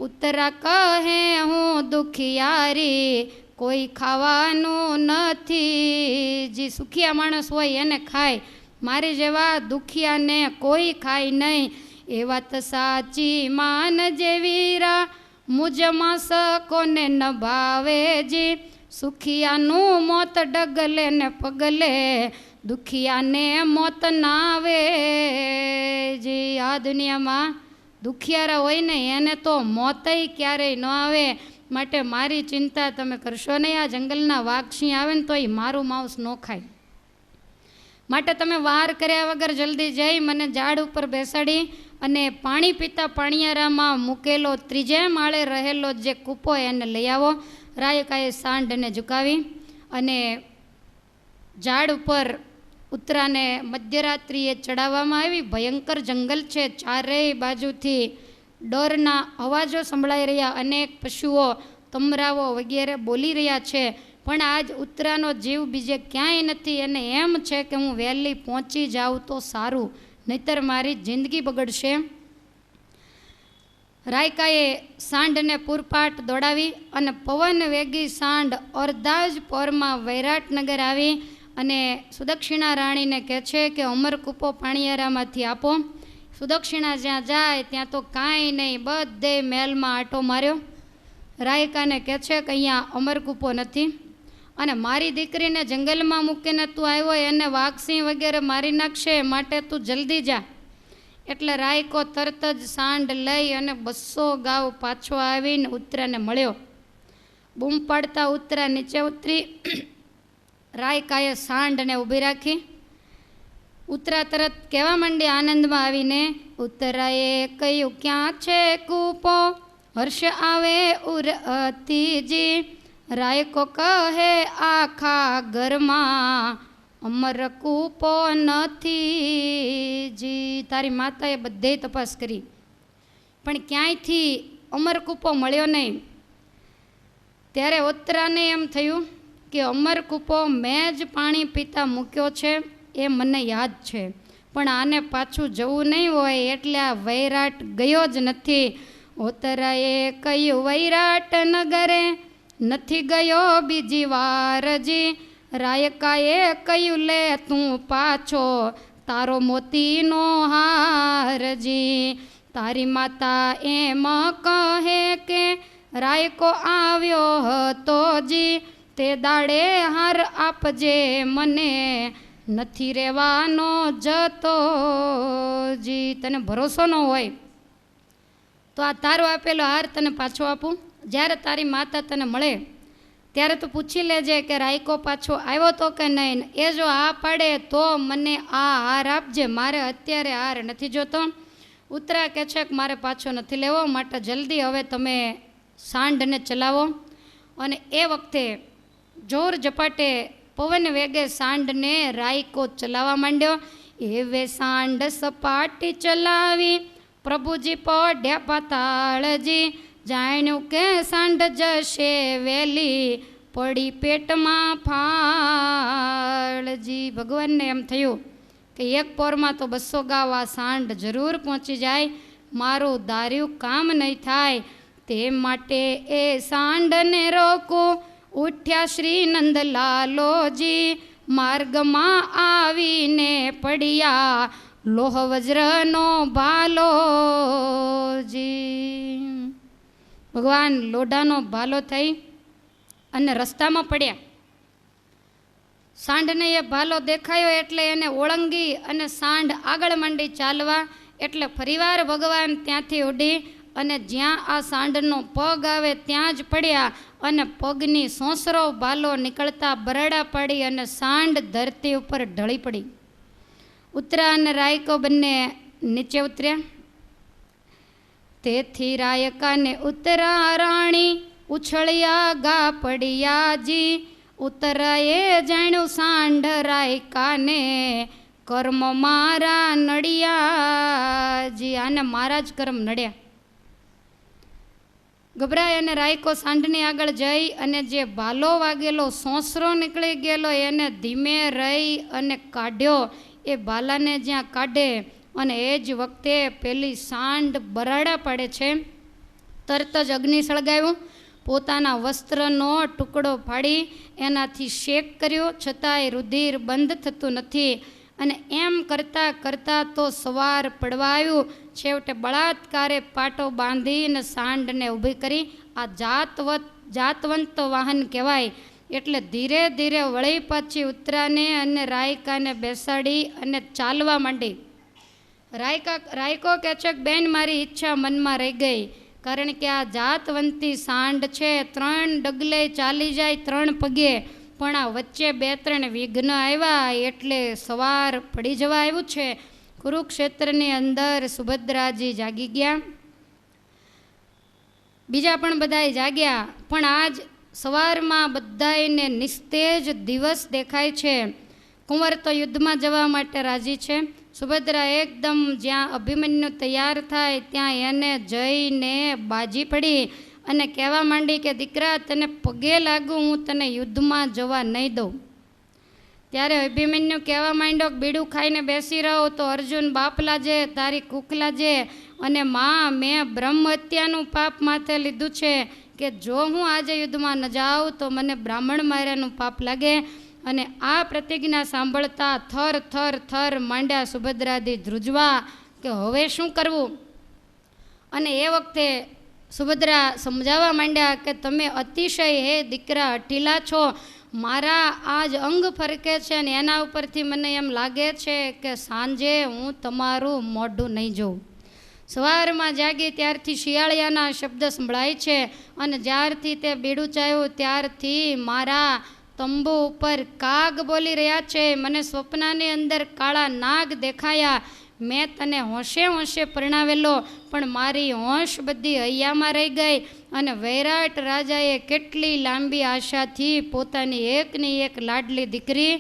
ઉત્તરા કહે, હું દુખિયારી, કોઈ ખાવાનું નથી જી. સુખિયા માણસ હોય એને ખાય, મારી જેવા દુખિયાને કોઈ ખાય નહીં. એ વાત સાચી માન જેવીરા, મુજમાં સકોને ન ભાવે જી. સુખિયાનું મોત ડગલે ને પગલે, દુખિયાને મોત ના આવે જી. આ દુનિયામાં દુખિયારા હોય ને એને તો મોતય ક્યારેય ન આવે, માટે મારી ચિંતા તમે કરશો નહીં. આ જંગલના વાઘ સિંહ આવે ને તો એ મારું માંસ ન ખાય, માટે તમે વાર કર્યા વગર જલ્દી જઈ મને ઝાડ ઉપર બેસાડી અને પાણી પીતા પાણિયારામાં મૂકેલો 3જે માળે રહેલો જે કૂપો એને લઈ આવો. રાયકાએ સાંડને ઝુકાવી અને ઝાડ ઉપર ઉત્તરાને મધ્યરાત્રિએ ચડાવવામાં આવી. ભયંકર જંગલ છે, ચારેય બાજુથી ડરના અવાજો સંભળાઈ રહ્યા, અનેક પશુઓ તમરાઓ વગેરે બોલી રહ્યા છે, પણ આજ ઉત્તરાનો જીવ બીજે ક્યાંય નથી અને એમ છે કે હું વહેલી પહોંચી જાઉં તો સારું, નહીતર મારી જિંદગી બગડશે. રાયકાએ સાંડને પૂરપાટ દોડાવી અને પવન વેગી સાંડ અડધા જ પોરમાં વૈરાટનગર આવી અને સુદક્ષિણા રાણીને કહે છે કે અમરકૂપો પાણીયારામાંથી આપો. સુદક્ષિણા જ્યાં જાય ત્યાં તો કાંઈ નહીં, બધે મહેલમાં આંટો માર્યો. રાયકાને કહે છે કે અહીંયા અમરકૂપો નથી અને મારી દીકરીને જંગલમાં મૂકીને તું આવ્યો, એને વાઘસિંહ વગેરે મારી નાખશે, માટે તું જલ્દી જા. એટલે રાયકો તરત જ સાંડ લઈ અને 200 ગાઉ પાછો આવીને ઉત્તરાને મળ્યો. બૂમ પાડતા ઉત્તરા નીચે ઉતરી. રાયકાએ સાંડને ઊભી રાખી. ઉત્તરા તરત કહેવા માંડી આનંદમાં આવીને, ઉત્તરાએ કહ્યું ક્યાં છે કૂપો, હર્ષ આવે ઉરતીજી. રાયકો કહે આખા ઘરમાં અમરકૂપો નથી જી. તારી માતાએ બધે તપાસ કરી પણ ક્યાંયથી અમરકૂપો મળ્યો નહીં. ત્યારે ઉત્તરાને એમ થયું કે અમરકૂપો મેં જ પાણી પીતા મૂક્યો છે એ મને યાદ છે, પણ આને પાછું જવું નહીં હોય એટલે આ વૈરાટ ગયો જ નથી. ઉત્તરાએ કહ્યું વૈરાટ નગરે નથી ગયો બીજી વારજી. રાયકાએ કહ્યું લે તું પાછો તારો મોતીનો હારજી. તારી માતા એમ કહે કે રાયકો આવ્યો હતો જી, તે દાડે હાર આપજે મને, નથી રહેવાનો જતો જી. તને ભરોસો ન હોય તો આ તારો આપેલો હાર તને પાછો આપું. જ્યારે તારી માતા તને મળે ત્યારે તું પૂછી લેજે કે રાયકો પાછો આવ્યો તો કે નહીં. એ જો આ પાડે તો મને આ હાર આપજે, મારે અત્યારે હાર નથી જોતો. ઉત્તરા કહે છે કે મારે પાછો નથી લેવો, માટે જલ્દી હવે તમે સાંડને ચલાવો. અને એ વખતે જોર ઝપાટે પવન વેગે સાંડને રાયકો ચલાવવા માંડ્યો. એવે સાંડ સપાટી ચલાવી પ્રભુજી પડ્યા પાતાળજી. જાણ્યું કે સાંડ જશે વેલી, પડી પેટમાં ફાળજી. ભગવાનને એમ થયું કે એક પોરમાં તો 200 ગાવ આ સાંડ જરૂર પહોંચી જાય, મારું ધાર્યું કામ નહીં થાય. તે માટે એ સાંડને રોકું ઉઠ્યા શ્રી નંદલાલોજી. માર્ગમાં આવીને પડ્યા લોહ વજ્રનો ભાલોજી. ભગવાન લોઢાનો ભાલો થઈ અને રસ્તામાં પડ્યા. સાંડને એ ભાલો દેખાયો એટલે એને ઓળંગી અને સાંડ આગળ માંડી ચાલવા. એટલે ફરીવાર ભગવાન ત્યાંથી ઉડી અને જ્યાં આ સાંડનો પગ આવે ત્યાં જ પડ્યા અને પગની સોંસરો ભાલો નીકળતા બરાડા પાડી અને સાંડ ધરતી ઉપર ઢળી પડી. ઉત્તરા અને રાયકો બંને નીચે ઉતર્યા. તેથી રાયકાને ઉત્તરા રાણી ઉછળ્યા ગા પડ્યાજી. ઉત્તરાએ જાણ્યું સાંડ રાયકાને કર્મ મારા નડિયાજી. આને મારા જ કર્મ નડ્યા. ગભરાય અને રાયકો સાંડની આગળ જઈ અને જે ભાલો વાગેલો સોંસરો નીકળી ગયેલો એને ધીમે રહી અને કાઢ્યો. એ ભાલાને જ્યાં કાઢે અને એ જ વખતે પેલી સાંડ બરાડા પાડે છે. તરત જ અગ્નિ સળગાવ્યું, પોતાના વસ્ત્રનો ટુકડો ફાડી એનાથી શેક કર્યો, છતાંય રુધિર બંધ થતું નથી. અને એમ કરતાં કરતાં તો સવાર પડવા આવ્યું. છેવટે બળાત્કારે પાટો બાંધીને સાંડને ઊભી કરી. આ જાતવંત વાહન કહેવાય. એટલે ધીરે ધીરે વળી પાછી ઉત્તરાને અને રાયકાને બેસાડી અને ચાલવા માંડી. રાયકો કહે છે કે બેન મારી ઈચ્છા મનમાં રહી ગઈ, કારણ કે આ જાતવંતી સાંડ છે 3 ડગલે ચાલી જાય 3 પગે, પણ આ વચ્ચે 2-3 વિઘ્ન આવ્યા એટલે સવાર પડી જવા આવ્યું છે. કુરુક્ષેત્રની અંદર સુભદ્રાજી જાગી ગયા, બીજા પણ બધાય જાગ્યા, પણ આજ સવારમાં બધાયને નિસ્તેજ દિવસ દેખાય છે. કુંવર તો યુદ્ધમાં જવા માટે રાજી છે. સુભદ્રા એકદમ જ્યાં અભિમન્યુ તૈયાર થાય ત્યાં એને જઈને બાજી પડી અને કહેવા માંડી કે દીકરા તને પગે લાગું, હું તને યુદ્ધમાં જવા નહીં દઉં. ત્યારે અભિમન્યુ કહેવા માંડ્યો કે બીડું ખાઈને બેસી રહો તો અર્જુન બાપ લાજે, તારી કૂખ લાજે, અને માં મેં બ્રહ્મ હત્યાનું પાપ માથે લીધું છે કે જો હું આજે યુદ્ધમાં ન જાઉં તો મને બ્રાહ્મણ માર્યાનું પાપ લાગે. અને આ પ્રતિજ્ઞા સાંભળતા થર થર થર માંડ્યા સુભદ્રાદી ધ્રુજવા કે હવે શું કરવું. અને એ વખતે સુભદ્રા સમજાવવા માંડ્યા કે તમે અતિશય હે દીકરા અઠીલા છો, મારા આજ અંગ ફરકે છે અને એના ઉપરથી મને એમ લાગે છે કે સાંજે હું તમારું મોઢું નહીં જોઉં. સવારમાં જાગી ત્યારથી શિયાળિયાના શબ્દ સંભળાય છે અને જ્યારથી તે બેડું ચાયું ત્યારથી મારા તંબુ ઉપર કાગ બોલી રહ્યા છે. મને સ્વપ્નની અંદર કાળા નાગ દેખાયા. મેં તને હોંશે હોંશે પરણાવેલો, પણ મારી હોંશ બધી હૈયામાં રહી ગઈ. અને વૈરાટ રાજાએ કેટલી લાંબી આશાથી પોતાની એકની એક લાડલી દીકરી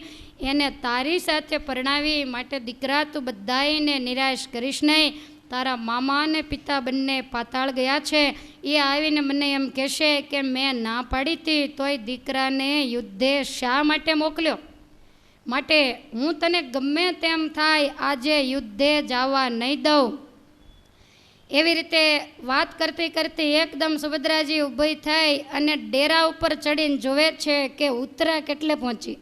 એને તારી સાથે પરણાવી. માટે દીકરા તું બધાયને નિરાશ કરીશ નહીં. તારા મામા અને પિતા બંને પાતાળ ગયા છે. એ આવીને મને એમ કહેશે કે મેં ના પાડી હતી તોય દીકરાને યુદ્ધે શા માટે મોકલ્યો. માટે હું તને ગમે તેમ થાય આજે યુદ્ધે જવા નહીં દઉં. એવી રીતે વાત કરતી કરતી એકદમ સુભદ્રાજી ઊભી થઈ અને ડેરા ઉપર ચડીને જોવે છે કે ઉત્તરા કેટલે પહોંચી.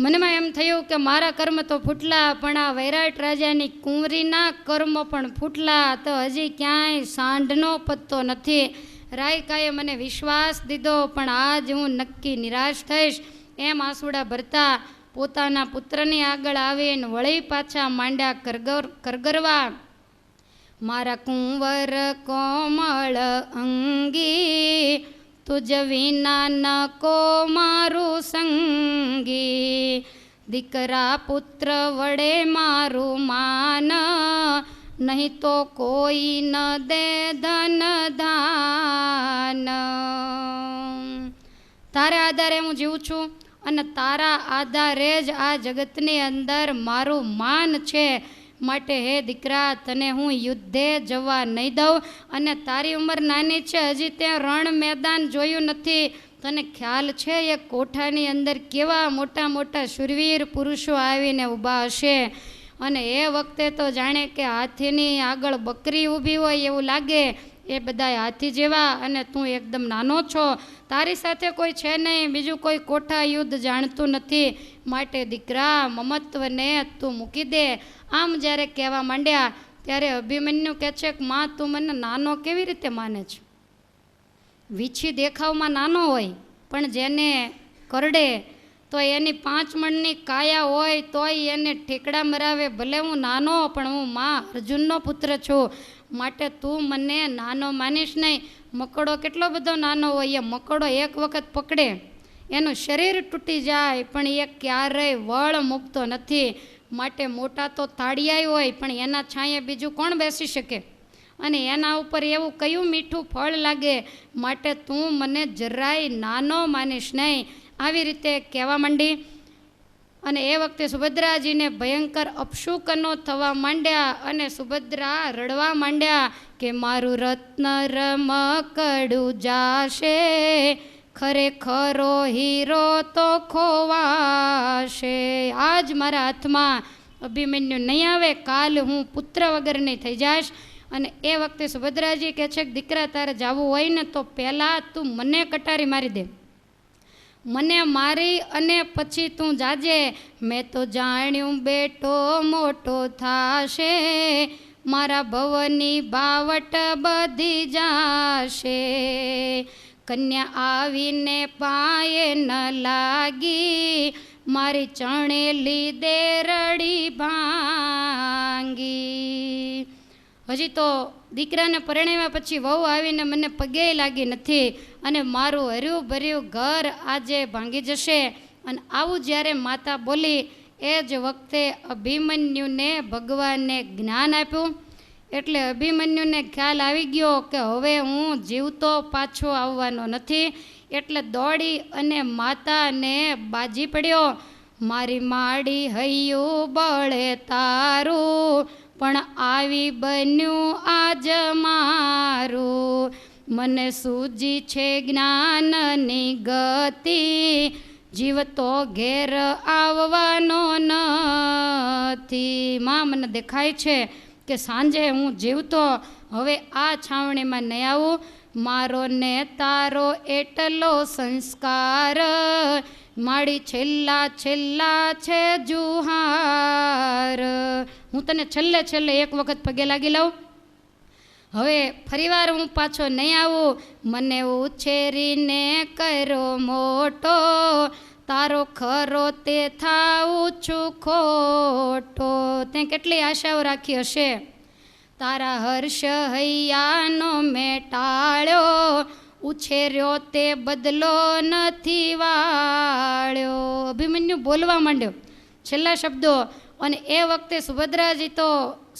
મનમાં એમ થયું કે મારા કર્મ તો ફૂટલા, પણ આ વૈરાટ રાજાની કુંવરીના કર્મ પણ ફૂટલા. તો હજી ક્યાંય સાંઢનો પત્તો નથી. રાયકાએ મને વિશ્વાસ દીધો, પણ આજ હું નક્કી નિરાશ થઈશ. એમ આંસુડા ભરતા પોતાના પુત્રની આગળ આવીને વળી પાછા માંડ્યા કરગરવા. મારા કુંવર કોમળ અંગી, તુજ વિના ન કો મારું સંગી. દીકરા પુત્ર વડે મારું માન, નહીં તો કોઈ ન દે ધન ધાન. તારા આધારે હું જીવું છું અને તારા આધારે જ આ જગતની અંદર મારું માન છે. માટે હે દીકરા તને હું યુદ્ધે જવા નહીં દઉં. અને તારી ઉંમર નાની છે, હજી ત્યાં રણ મેદાન જોયું નથી. તને ખ્યાલ છે એ કોઠાની અંદર કેવા મોટા મોટા શૂરવીર પુરુષો આવીને ઊભા હશે. અને એ વખતે તો જાણે કે હાથીની આગળ બકરી ઊભી હોય એવું લાગે. એ બધા હાથી જેવા, અને તું એકદમ નાનો છો. તારી સાથે કોઈ છે નહીં, બીજું કોઈ કોઠા યુદ્ધ જાણતું નથી. માટે દીકરા મમત્વને તું મૂકી દે. આમ જ્યારે કહેવા માંડ્યા ત્યારે અભિમન્યુ કહે છે કે માં તું મને નાનો કેવી રીતે માને છે. વીછી દેખાવમાં નાનો હોય, પણ જેને કરડે તો એની 5 મણની કાયા હોય તોય એને ઠેકડા મરાવે. ભલે હું નાનો, પણ હું માં અર્જુનનો પુત્ર છું. માટે તું મને નાનો માનીશ નહીં. મકડો કેટલો બધો નાનો હોય, એ મકડો એક વખત પકડે એનું શરીર તૂટી જાય, પણ એ ક્યારેય વળ મૂકતો નથી. માટે મોટા તો તાળિયાય હોય, પણ એના છાંયે બીજું કોણ બેસી શકે, અને એના ઉપર એવું કયું મીઠું ફળ લાગે. માટે તું મને જરાય નાનો માનીશ નહીં. આવી રીતે કહેવા માંડી. અને એ વખતે સુભદ્રાજીને ભયંકર અપશુકનો થવા માંડ્યા અને સુભદ્રા રડવા માંડ્યા કે મારું રત્ન રમકડું જાશે, ખરેખરો હીરો તો ખોવાશે. આજ મારા હાથમાં અભિમન્યુ નહીં આવે, કાલ હું પુત્ર વગરની થઈ જાશ. અને એ વખતે સુભદ્રાજી કહે છે કે દીકરા તારે જવું હોય ને તો પહેલાં તું મને કટારી મારી દે. મને મારી અને પછી તું જાજે. મેં તો જાણ્યું બેટો મોટો થાશે, મારા ભવની બાવટ બધી જાશે. કન્યા આવીને પાયે ન લાગી, મારી ચણેલી દેરડી ભાંગી. હજી તો દીકરાને પરણાવ્યા પછી વહુ આવીને મને પગે લાગી નથી, અને મારું હર્યું ભર્યું ઘર આજે ભાંગી જશે. અને આવું જ્યારે માતા બોલી એ જ વખતે અભિમન્યુને ભગવાને જ્ઞાન આપ્યું. એટલે અભિમન્યુને ખ્યાલ આવી ગયો કે હવે હું જીવતો પાછો આવવાનો નથી. એટલે દોડી અને માતાને બાજી પડ્યો. મારી માડી હૈયું બળે તારું, પણ આવી બન્યું આજ મારું. મને સૂજી છે જ્ઞાનની ગતિ, જીવતો ઘેર આવવાનો નથી. માં મને દેખાય છે કે સાંજે હું જીવતો હવે આ છાવણીમાં નહીં આવું. મારો ને તારો એટલો સંસ્કાર, મારી છેલ્લા છેલ્લા છે જુહાર. હું તને છેલ્લે છેલ્લે એક વખત પગે લાગી લઉં. હવે ફરીવાર હું પાછો નહીં આવું. મને ઉછેરીને કર્યો મોટો, તારો ખરો તે થાઉં છું ખોટો. તે કેટલી આશાઓ રાખી હશે. તારા હર્ષ હૈયાનો મેં ટાળ્યો, ઉછેર્યો તે બદલો નથી વાળ્યો. અભિમન્યુ બોલવા માંડ્યો છેલ્લા શબ્દો. અને એ વખતે સુભદ્રાજી તો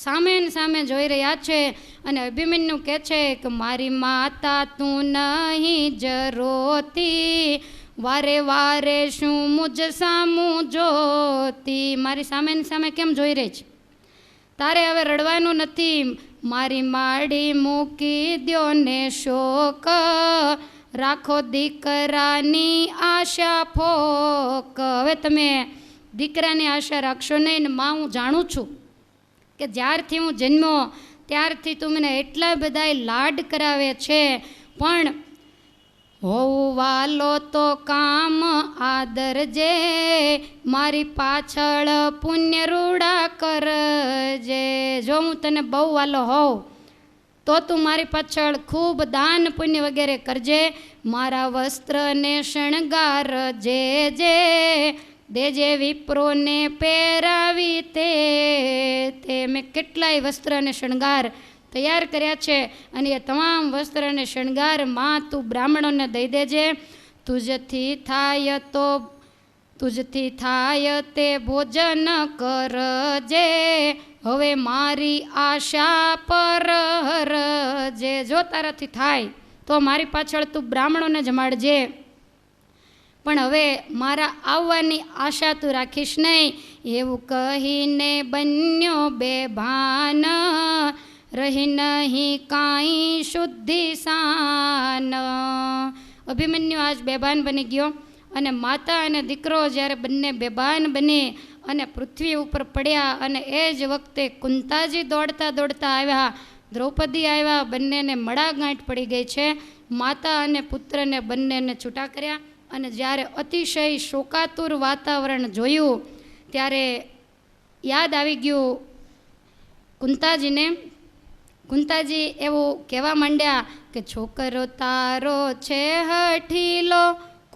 સામે ને સામે જોઈ રહ્યા છે. અને અભિમન્યુ કહે છે કે મારી માતા તું નહીં જરોતી, વારે વારે શું મુજ સામું જોતી. મારી સામે ને સામે કેમ જોઈ રહી છે? તારે હવે રડવાનું નથી. મારી માડી મૂકી દ્યો ને શોક, રાખો દીકરાની આશા ફોક. હવે તમે દીકરાની આશા રાખશો નહીં. ને માં, હું જાણું છું કે જ્યારથી હું જન્મ્યો ત્યારથી તું મને એટલા બધા લાડ કરાવે છે, પણ હોવું વાલો તો કામ આદરજે, મારી પાછળ પુણ્ય રૂડા કરજે. જો હું તને બહુ વાલો હોઉં તો તું મારી પાછળ ખૂબ દાન પુણ્ય વગેરે કરજે. મારા વસ્ત્રને શણગાર જે દેજે વિપ્રોને પહેરાવી તે. મેં કેટલાય વસ્ત્ર અને શણગાર તૈયાર કર્યા છે, અને એ તમામ વસ્ત્ર અને શણગાર માં તું બ્રાહ્મણોને દઈ દેજે. તુજથી થાય તે ભોજન કરજે, હવે મારી આશા પર હરજે. જો તારાથી થાય તો મારી પાછળ તું બ્રાહ્મણોને જમાડજે, પણ હવે મારા આવવાની આશા તું રાખીશ નહીં. એવું કહીને બન્યો બેભાન, રહી નહીં કાંઈ શુદ્ધિ સાન. અભિમન્યુ આજ બેભાન બની ગયો. અને માતા અને દીકરો જ્યારે બંને બેભાન બની અને પૃથ્વી ઉપર પડ્યા, અને એ જ વખતે કુંતાજી દોડતા દોડતા આવ્યા, દ્રૌપદી આવ્યા. બંનેને મડાગાંઠ પડી ગઈ છે. માતા અને પુત્રને બંનેને છૂટા કર્યા. અને જ્યારે અતિશય શોકાતુર વાતાવરણ જોયું ત્યારે યાદ આવી ગયું કુંતાજીને. કુંતાજી એવું કહેવા માંડ્યા કે છોકરો તારો છે હઠીલો,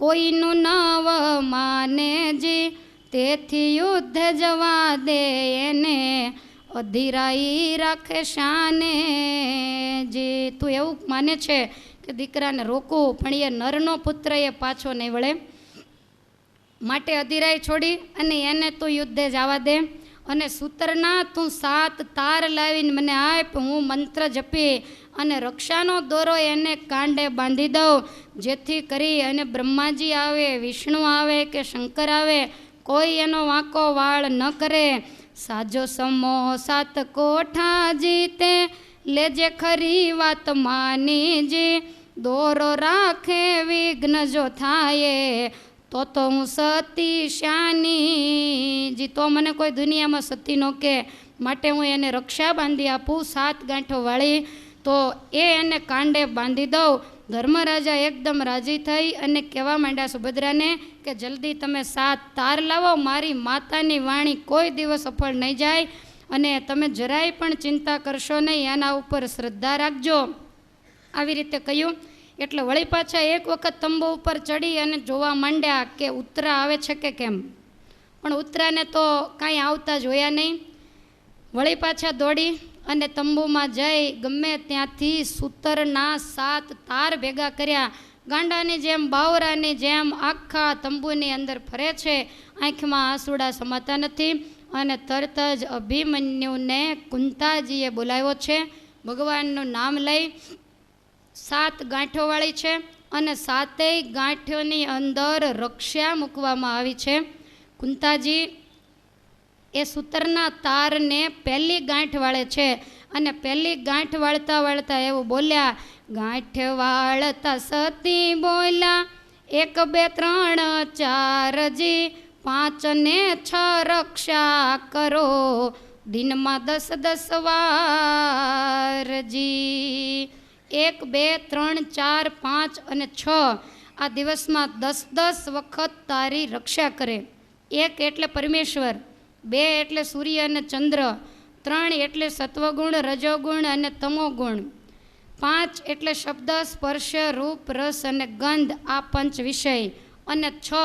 કોઈનું નવ માનેજી, તેથી યુદ્ધ જવા દે એને, અધીરાઈ રાખે શાને જી. તું એવું માને છે કે દીકરાને રોકવું, પણ એ નરનો પુત્ર એ પાછો નહીં વળે, માટે અધીરાઈ છોડી અને એને તું યુદ્ધે જવા દે. અને સૂતરના તું 7 તાર લાવીને મને આપ, હું મંત્ર જપી અને રક્ષાનો દોરો એને કાંડે બાંધી દઉં, જેથી કરી અને બ્રહ્માજી આવે, વિષ્ણુ આવે કે શંકર આવે, કોઈ એનો વાંકો વાળ ન કરે. સાજો સમો 7 કોઠા જીતે, લેજે ખરી વાત માનીજી, દોરો રાખે વિઘ્ન જો થાય, તો હું સતી શાની જી. તો મને કોઈ દુનિયામાં સતી નો કે, માટે હું એને રક્ષા બાંધી આપું 7 ગાંઠો વાળી, તો એને કાંડે બાંધી દઉં. ધર્મરાજા એકદમ રાજી થઈ અને કહેવા માંડ્યા સુભદ્રાને કે જલ્દી તમે 7 તાર લાવો, મારી માતાની વાણી કોઈ દિવસ સફળ નહીં જાય, અને તમે જરાય પણ ચિંતા કરશો નહીં, એના ઉપર શ્રદ્ધા રાખજો. આવી રીતે કહ્યું. એટલે વળી પાછા એક વખત તંબુ ઉપર ચડી અને જોવા માંડ્યા કે ઉત્તરા આવે છે કે કેમ, પણ ઉત્તરાને તો કાંઈ આવતા જોયા નહીં. વળી પાછા દોડી અને તંબુમાં જઈ ગમે ત્યાંથી સૂતરના 7 તાર ભેગા કર્યા. ગાંડાની જેમ, બાવરાની જેમ આખા તંબુની અંદર ફરે છે, આંખમાં આંસુડા સમાતા નથી. અને તરત જ અભિમન્યુને કુંતાજીએ બોલાવ્યો છે. ભગવાનનું નામ લઈ 7 ગાંઠોવાળી છે, અને 7 ગાંઠોની અંદર રક્ષા મૂકવામાં આવી છે. કુંતાજી એ સૂતરના તારને પહેલી ગાંઠ વાળે છે, અને પહેલી ગાંઠ વાળતા વાળતા એવું બોલ્યા, ગાંઠ વાળતા સતી બોલ્યા, 1 2 3 4 જી, 5 ને 6 રક્ષા કરો, દિનમાં 10 10 વાર જી. 1, 2, 3, 4, 5 અને 6 આ દિવસમાં 10 વખત તારી રક્ષા કરે. 1 એટલે પરમેશ્વર, 2 એટલે સૂર્ય અને ચંદ્ર, 3 એટલે સત્વગુણ, રજોગુણ અને તમોગુણ, 5 એટલે શબ્દ, સ્પર્શ, રૂપ, રસ અને ગંધ આ પંચ વિષય, અને 6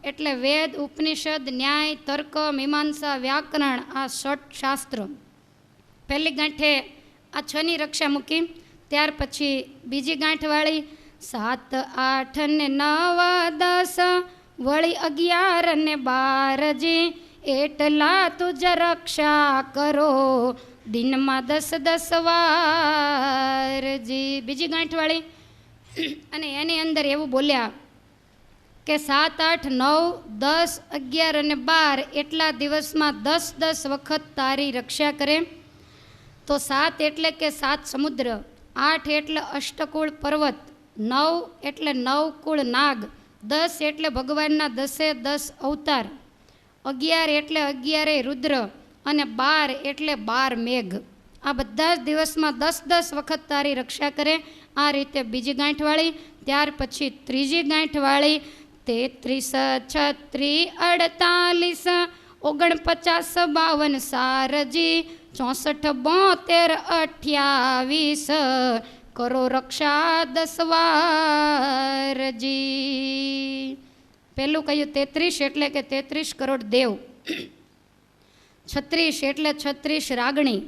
એટલે વેદ, ઉપનિષદ, ન્યાય, તર્ક, મીમાંસા, વ્યાકરણ આ ષટ શાસ્ત્ર. પહેલી ગાંઠે આ 6ની રક્ષા મૂકી. ત્યાર પછી બીજી ગાંઠવાળી 7, 8 ને 9, 10 વળી 11 ને 12જી એટલા તુજ રક્ષા કરો દિનમાં 10 વારજી. બીજી ગાંઠવાળી અને એની અંદર એવું બોલ્યા કે 7, 8, 9, 10, 11 અને 12 એટલા દિવસમાં 10 વખત તારી રક્ષા કરે. તો 7 એટલે કે 7 સમુદ્ર, 8 એટલે અષ્ટકુળ પર્વત, 9 એટલે 9 કુળ નાગ, 10 એટલે ભગવાનના 10 અવતાર, 11 એટલે 11 રુદ્ર અને 12 એટલે 12 મેઘ. આ બધા જ દિવસમાં 10 વખત તારી રક્ષા કરે. આ રીતે બીજી ગાંઠવાળી. ત્યાર પછી ત્રીજી ગાંઠવાળી 33, 36, 48, 49, 52 સારજી 64, 72, 28 કરો રક્ષા 10 વારજી. પહેલું કહ્યું 33 એટલે કે 33 કરોડ દેવ, 36 એટલે 36 રાગણી,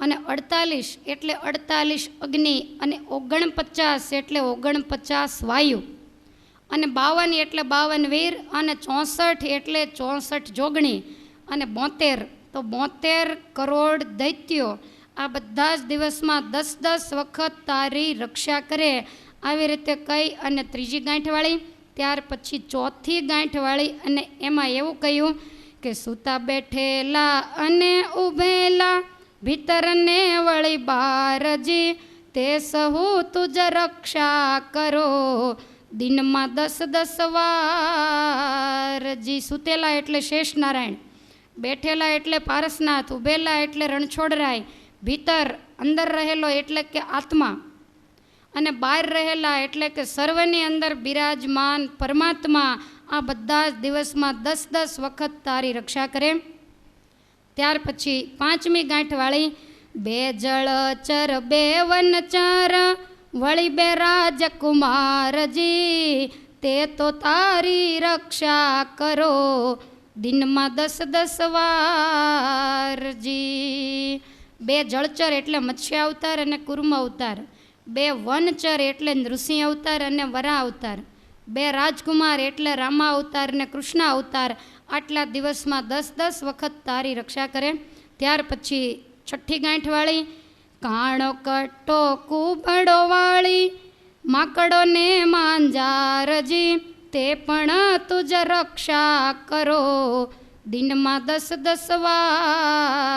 અને 48 એટલે 48 અગ્નિ, અને 49 એટલે 49 વાયુ, અને 52 એટલે 52 વીર, અને 64 એટલે 64 જોગણી, અને 72 તો 72 કરોડ દૈત્યો. આ બધા જ દિવસમાં 10 વખત તારી રક્ષા કરે. આવી રીતે કહી અને ત્રીજી ગાંઠવાળી. ત્યાર પછી ચોથી ગાંઠવાળી અને એમાં એવું કહ્યું કે સૂતા બેઠેલા અને ઊભેલા ભીતરને વળી બારજી તે સહુ તુજ રક્ષા કરો દિનમાં 10 વારજી. સૂતેલા એટલે શેષનારાયણ, બેઠેલા એટલે પારસનાથ, ઊભેલા એટલે રણછોડરાય, ભીતર અંદર રહેલો એટલે કે આત્મા, અને બહાર રહેલા એટલે કે સર્વની અંદર બિરાજમાન પરમાત્મા. આ બધા જ દિવસમાં 10 વખત તારી રક્ષા કરે. ત્યાર પછી પાંચમી ગાંઠવાળી 2 જળચર 2 વનચર વળી 2 રાજકુમારજી તે તો તારી રક્ષા કરો દિનમાં 10 વારજી. 2 જળચર એટલે મત્સ્ય અવતાર અને કુર્મ અવતાર, 2 વનચર એટલે નૃસિંહ અવતાર અને વરા અવતાર, 2 રાજકુમાર એટલે રામા અવતાર અને કૃષ્ણ અવતાર. આટલા દિવસમાં 10 વખત તારી રક્ષા કરે. ત્યાર પછી છઠ્ઠી ગાંઠવાળી કાણો કટ્ટો કુબડો વાળી માકડો ને માંજારજી તે પણ તુજ રક્ષા કરો દિનમાં 10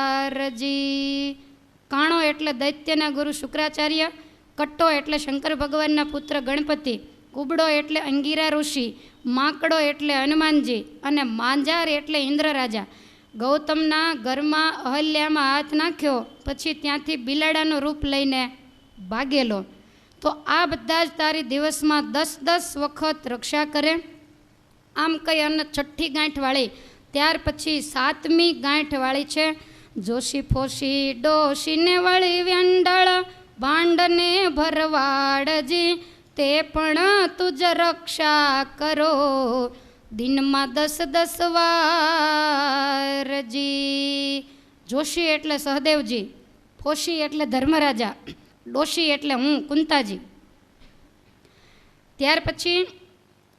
વારજી. કાણો એટલે દૈત્યના ગુરુ શુક્રાચાર્ય, કટ્ટો એટલે શંકર ભગવાનના પુત્ર ગણપતિ, કુબડો એટલે અંગીરા ઋષિ, માકડો એટલે હનુમાનજી, અને માંજાર એટલે ઇન્દ્ર રાજા. ગૌતમના ઘરમાં અહલ્યામાં હાથ નાખ્યો પછી ત્યાંથી બિલાડાનું રૂપ લઈને ભાગેલો. તો આ બધા જ તારી દિવસમાં 10 વખત રક્ષા કરે. આમ કહી અને છઠ્ઠી ગાંઠવાળી. ત્યાર પછી સાતમી ગાંઠવાળી છે જોશી ફોશી ડોશીને વળી વ્યંડળ ભાંડને ભરવાડજી તે પણ તુજ રક્ષા કરો દિનમાં 10 વારજી. જોશી એટલે સહદેવજી, ફોશી એટલે ધર્મરાજા, ડોશી એટલે હું કુંતાજી. ત્યાર પછી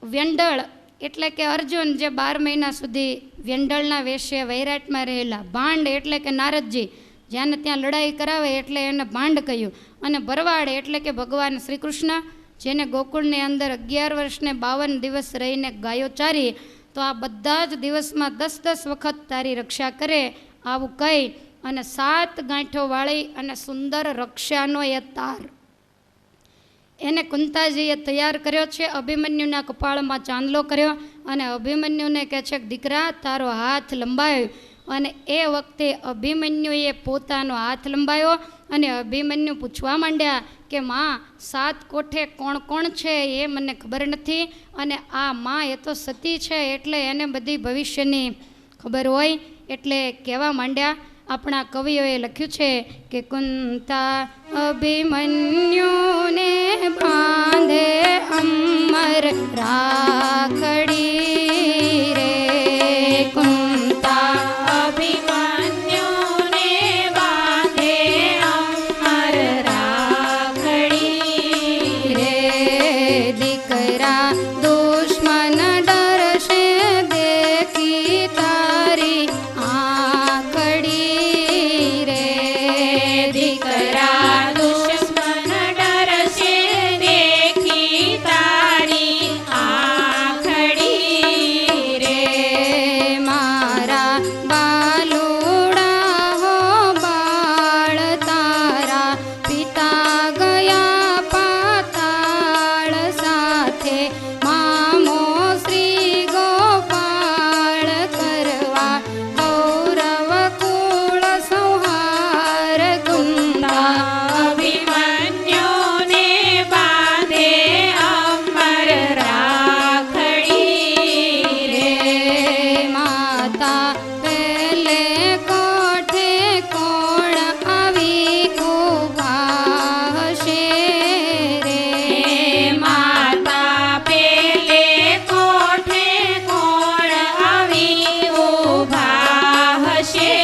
વ્યંડળ એટલે કે અર્જુન જે 12 મહિના સુધી વ્યંડળના વેશે વૈરાટમાં રહેલા, ભાંડ એટલે કે નારદજી જ્યાં ત્યાં લડાઈ કરાવે એટલે એને ભાંડ કહ્યું, અને ભરવાડ એટલે કે ભગવાન શ્રી કૃષ્ણ જેને ગોકુળની અંદર 11 વર્ષને 52 દિવસ રહીને ગાયો ચારી. તો આ બધા જ દિવસમાં 10 વખત તારી રક્ષા કરે. આવું કહી અને 7 ગાંઠો વાળી અને સુંદર રક્ષાનો એ તાર એને કુંતાજીએ તૈયાર કર્યો છે. અભિમન્યુના કપાળમાં ચાંદલો કર્યો અને અભિમન્યુને કહે છે કે દીકરા તારો હાથ લંબાય અને એ વખતે અભિમન્યુએ પોતાનો હાથ લંબાવ્યો અને અભિમન્યુ પૂછવા માંડ્યા કે માં 7 કોઠે કોણ કોણ છે એ મને ખબર નથી, અને આ માં એ તો સતી છે એટલે એને બધી ભવિષ્યની ખબર હોય. એટલે કહેવા માંડ્યા, આપણા કવિઓએ લખ્યું છે કે કુંતા અભિમન્યુને બાંધે અમર રાખડી રે, કુંતા અભિમન્યુને બાંધે અમર રાખડી રે, દીકરા દુશ્મન ડરશે દેખી તારી આંખડી રે, દીકરા દુશ્મન ડરશે દેખી તારી આંખડી રે, મારા બાલુડા હો બાળ તારા પિતા ગયા પાતાળ સાથે, મામો શ્રી ગોપાળ કરવા ગૌરવ કુળ સંહાર, કુંતા અભિમન્યુને બાંધે અમર રાખડી રે, માતા પેલે કોઠે કોણ આવી ઊભા હશે રે, માતા પેલે કોઠે કોણ આવી ઊભા હશે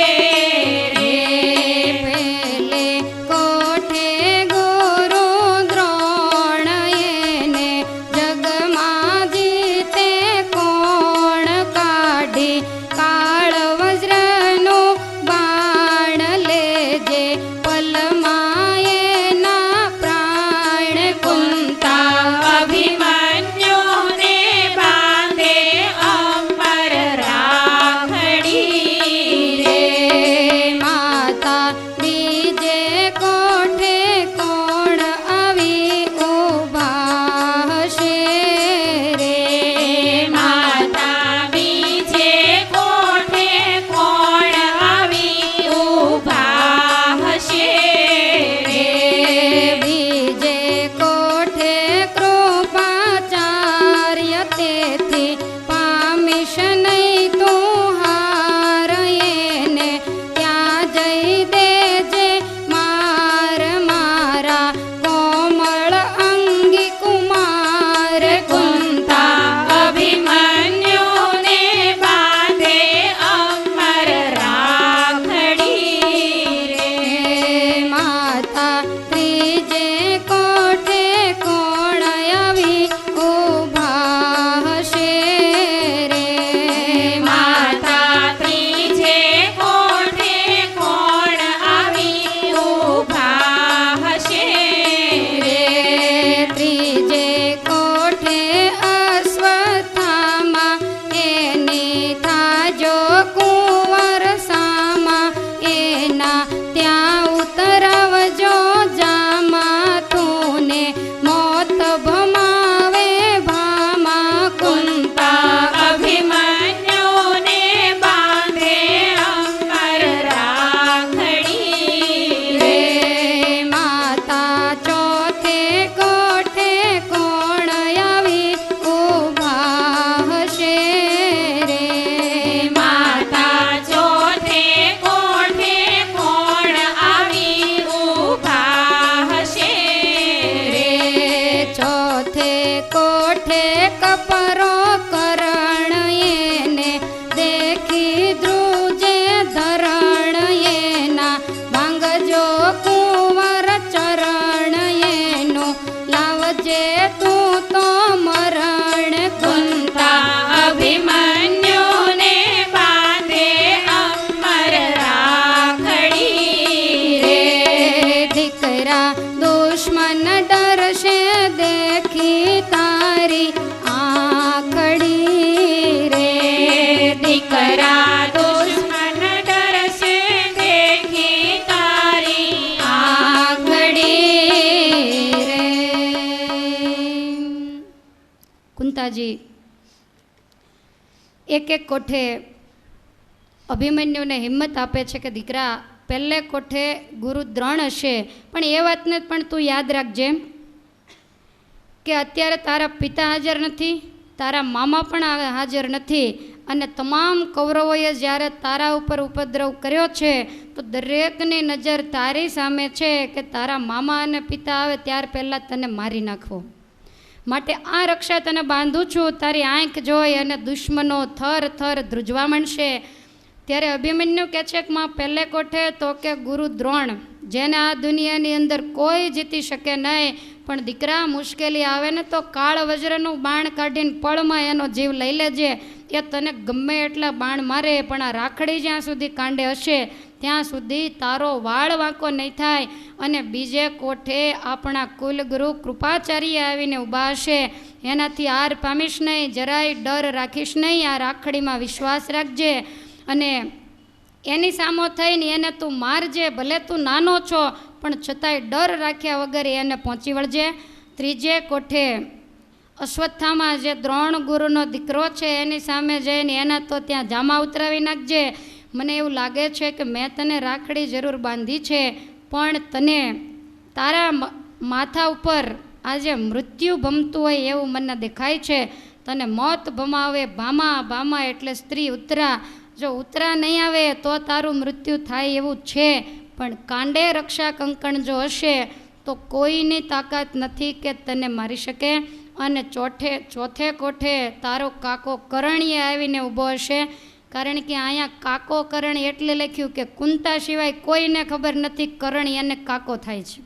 રે, પેલે કોઠે ગુરુ દ્રોણ એને જગમાં જીતે કોણ કાઢી, કાળ વજ્રનું બાણ લેજે પલમાં એના પ્રાણ, કુંતા અભિમન્યુને બાંધે અમર રાખડી રે, માતા બીજે કોઠે કોણ આવી ઊભા હશે રે, માતા બીજે કોઠે કોણ આવી ઊભા હશે રે, બીજે કોઠે કૃપાચાર્ય તેથી પામીશ નહીં તું હાર એને, ત્યાં જઈ દેજે માર મારા કોમળ અંગી કુમાર, કુંતા અભિમન્યુને બાંધે અમર રાખડી રે, માતા ત્રીજે કોઠે કોણ આવી ઊભા હશે રે, માતા ત્રીજે કોઠે કોણ આવી ઊભા હશે રે, ત્રીજે કોઠે અશ્વત્થામા એની થાજો કુંવર સામા, એના ત્યાં ઉતરવજો જામા, તુને મોત ભમાવે ભામા, કુંતા અભિમન્યુને બાંધે અમર રાખડી રે, માતા ચોથે કોઠે કોણ આવી ઊભા હશે રે, માતા ચોથે કોઠે કોણ આવી ઊભા હશે રે, ચોથે કોઠે કપરો કરણ એને દેખી ધ્રુજે ધરણ એના, ભાંગજો કુંવર ચરણ એનું લાવજે તું તો મરણ, કુંતા અભિમન્યુને બાંધે અમર રાખડી રે, દીકરા દુશ્મન ડરશે દેખી તારી આંખડી રે, દીકરા દુશ્મન ડરશે દેખી તારી આંખડી રે. કુંતાજી એક એક કોઠે અભિમન્યુને હિંમત આપે છે કે દીકરા, પહેલે કોઠે ગુરુ દ્રોણ હશે, પણ એ વાતને પણ તું યાદ રાખજે કે અત્યારે તારા પિતા હાજર નથી, તારા મામા પણ હાજર નથી, અને તમામ કૌરવોએ જ્યારે તારા ઉપર ઉપદ્રવ કર્યો છે તો દરેકની નજર તારી સામે છે કે તારા મામા અને પિતા આવે ત્યાર પહેલાં તને મારી નાખવો. માટે આ રક્ષા તને બાંધું છું, તારી આંખ જોઈ અને દુશ્મનો થર થર ધ્રુજવા માંડશે. ત્યારે અભિમન્યુ કહે છે કે માં પહેલે કોઠે તો કે ગુરુ દ્રોણ, જેને આ દુનિયાની અંદર કોઈ જીતી શકે નહીં, પણ દીકરા મુશ્કેલી આવે ને તો કાળ વજ્રનું બાણ કાઢીને પળમાં એનો જીવ લઈ લેજે. એ તને ગમે એટલા બાણ મારે, પણ આ રાખડી જ્યાં સુધી કાંડે હશે ત્યાં સુધી તારો વાળ વાંકો નહીં થાય. અને બીજે કોઠે આપણા કુલગુરુ કૃપાચાર્ય આવીને ઊભા હશે, એનાથી હાર પામીશ નહીં, જરાય ડર રાખીશ નહીં, આ રાખડીમાં વિશ્વાસ રાખજે અને એની સામો થઈને એને તું મારજે. ભલે તું નાનો છો પણ છતાંય ડર રાખ્યા વગર એને પહોંચી વળજે. ત્રીજે કોઠે અશ્વત્થામા જે દ્રોણ ગુરુનો દીકરો છે એની સામે જઈને એના તો ત્યાં જામા ઉતરાવી નાખજે. મને એવું લાગે છે કે મેં તને રાખડી જરૂર બાંધી છે, પણ તને તારા માથા ઉપર આજે મૃત્યુ ભમતું હોય એવું મને દેખાય છે. તને મોત ભમાવે ભામા, ભામા એટલે સ્ત્રી ઉત્તરા, જો ઉત્તરા નહીં આવે તો તારું મૃત્યુ થાય એવું છે, પણ કાંડે રક્ષા કંકણ જો હશે તો કોઈની તાકાત નથી કે તને મારી શકે. અને ચોથે કોઠે તારો કાકો કરણીએ આવીને ઊભો હશે, કારણ કે અહીંયા કાકો કરણી એટલે લખ્યું કે કુંતા સિવાય કોઈને ખબર નથી કરણી એને કાકો થાય છે.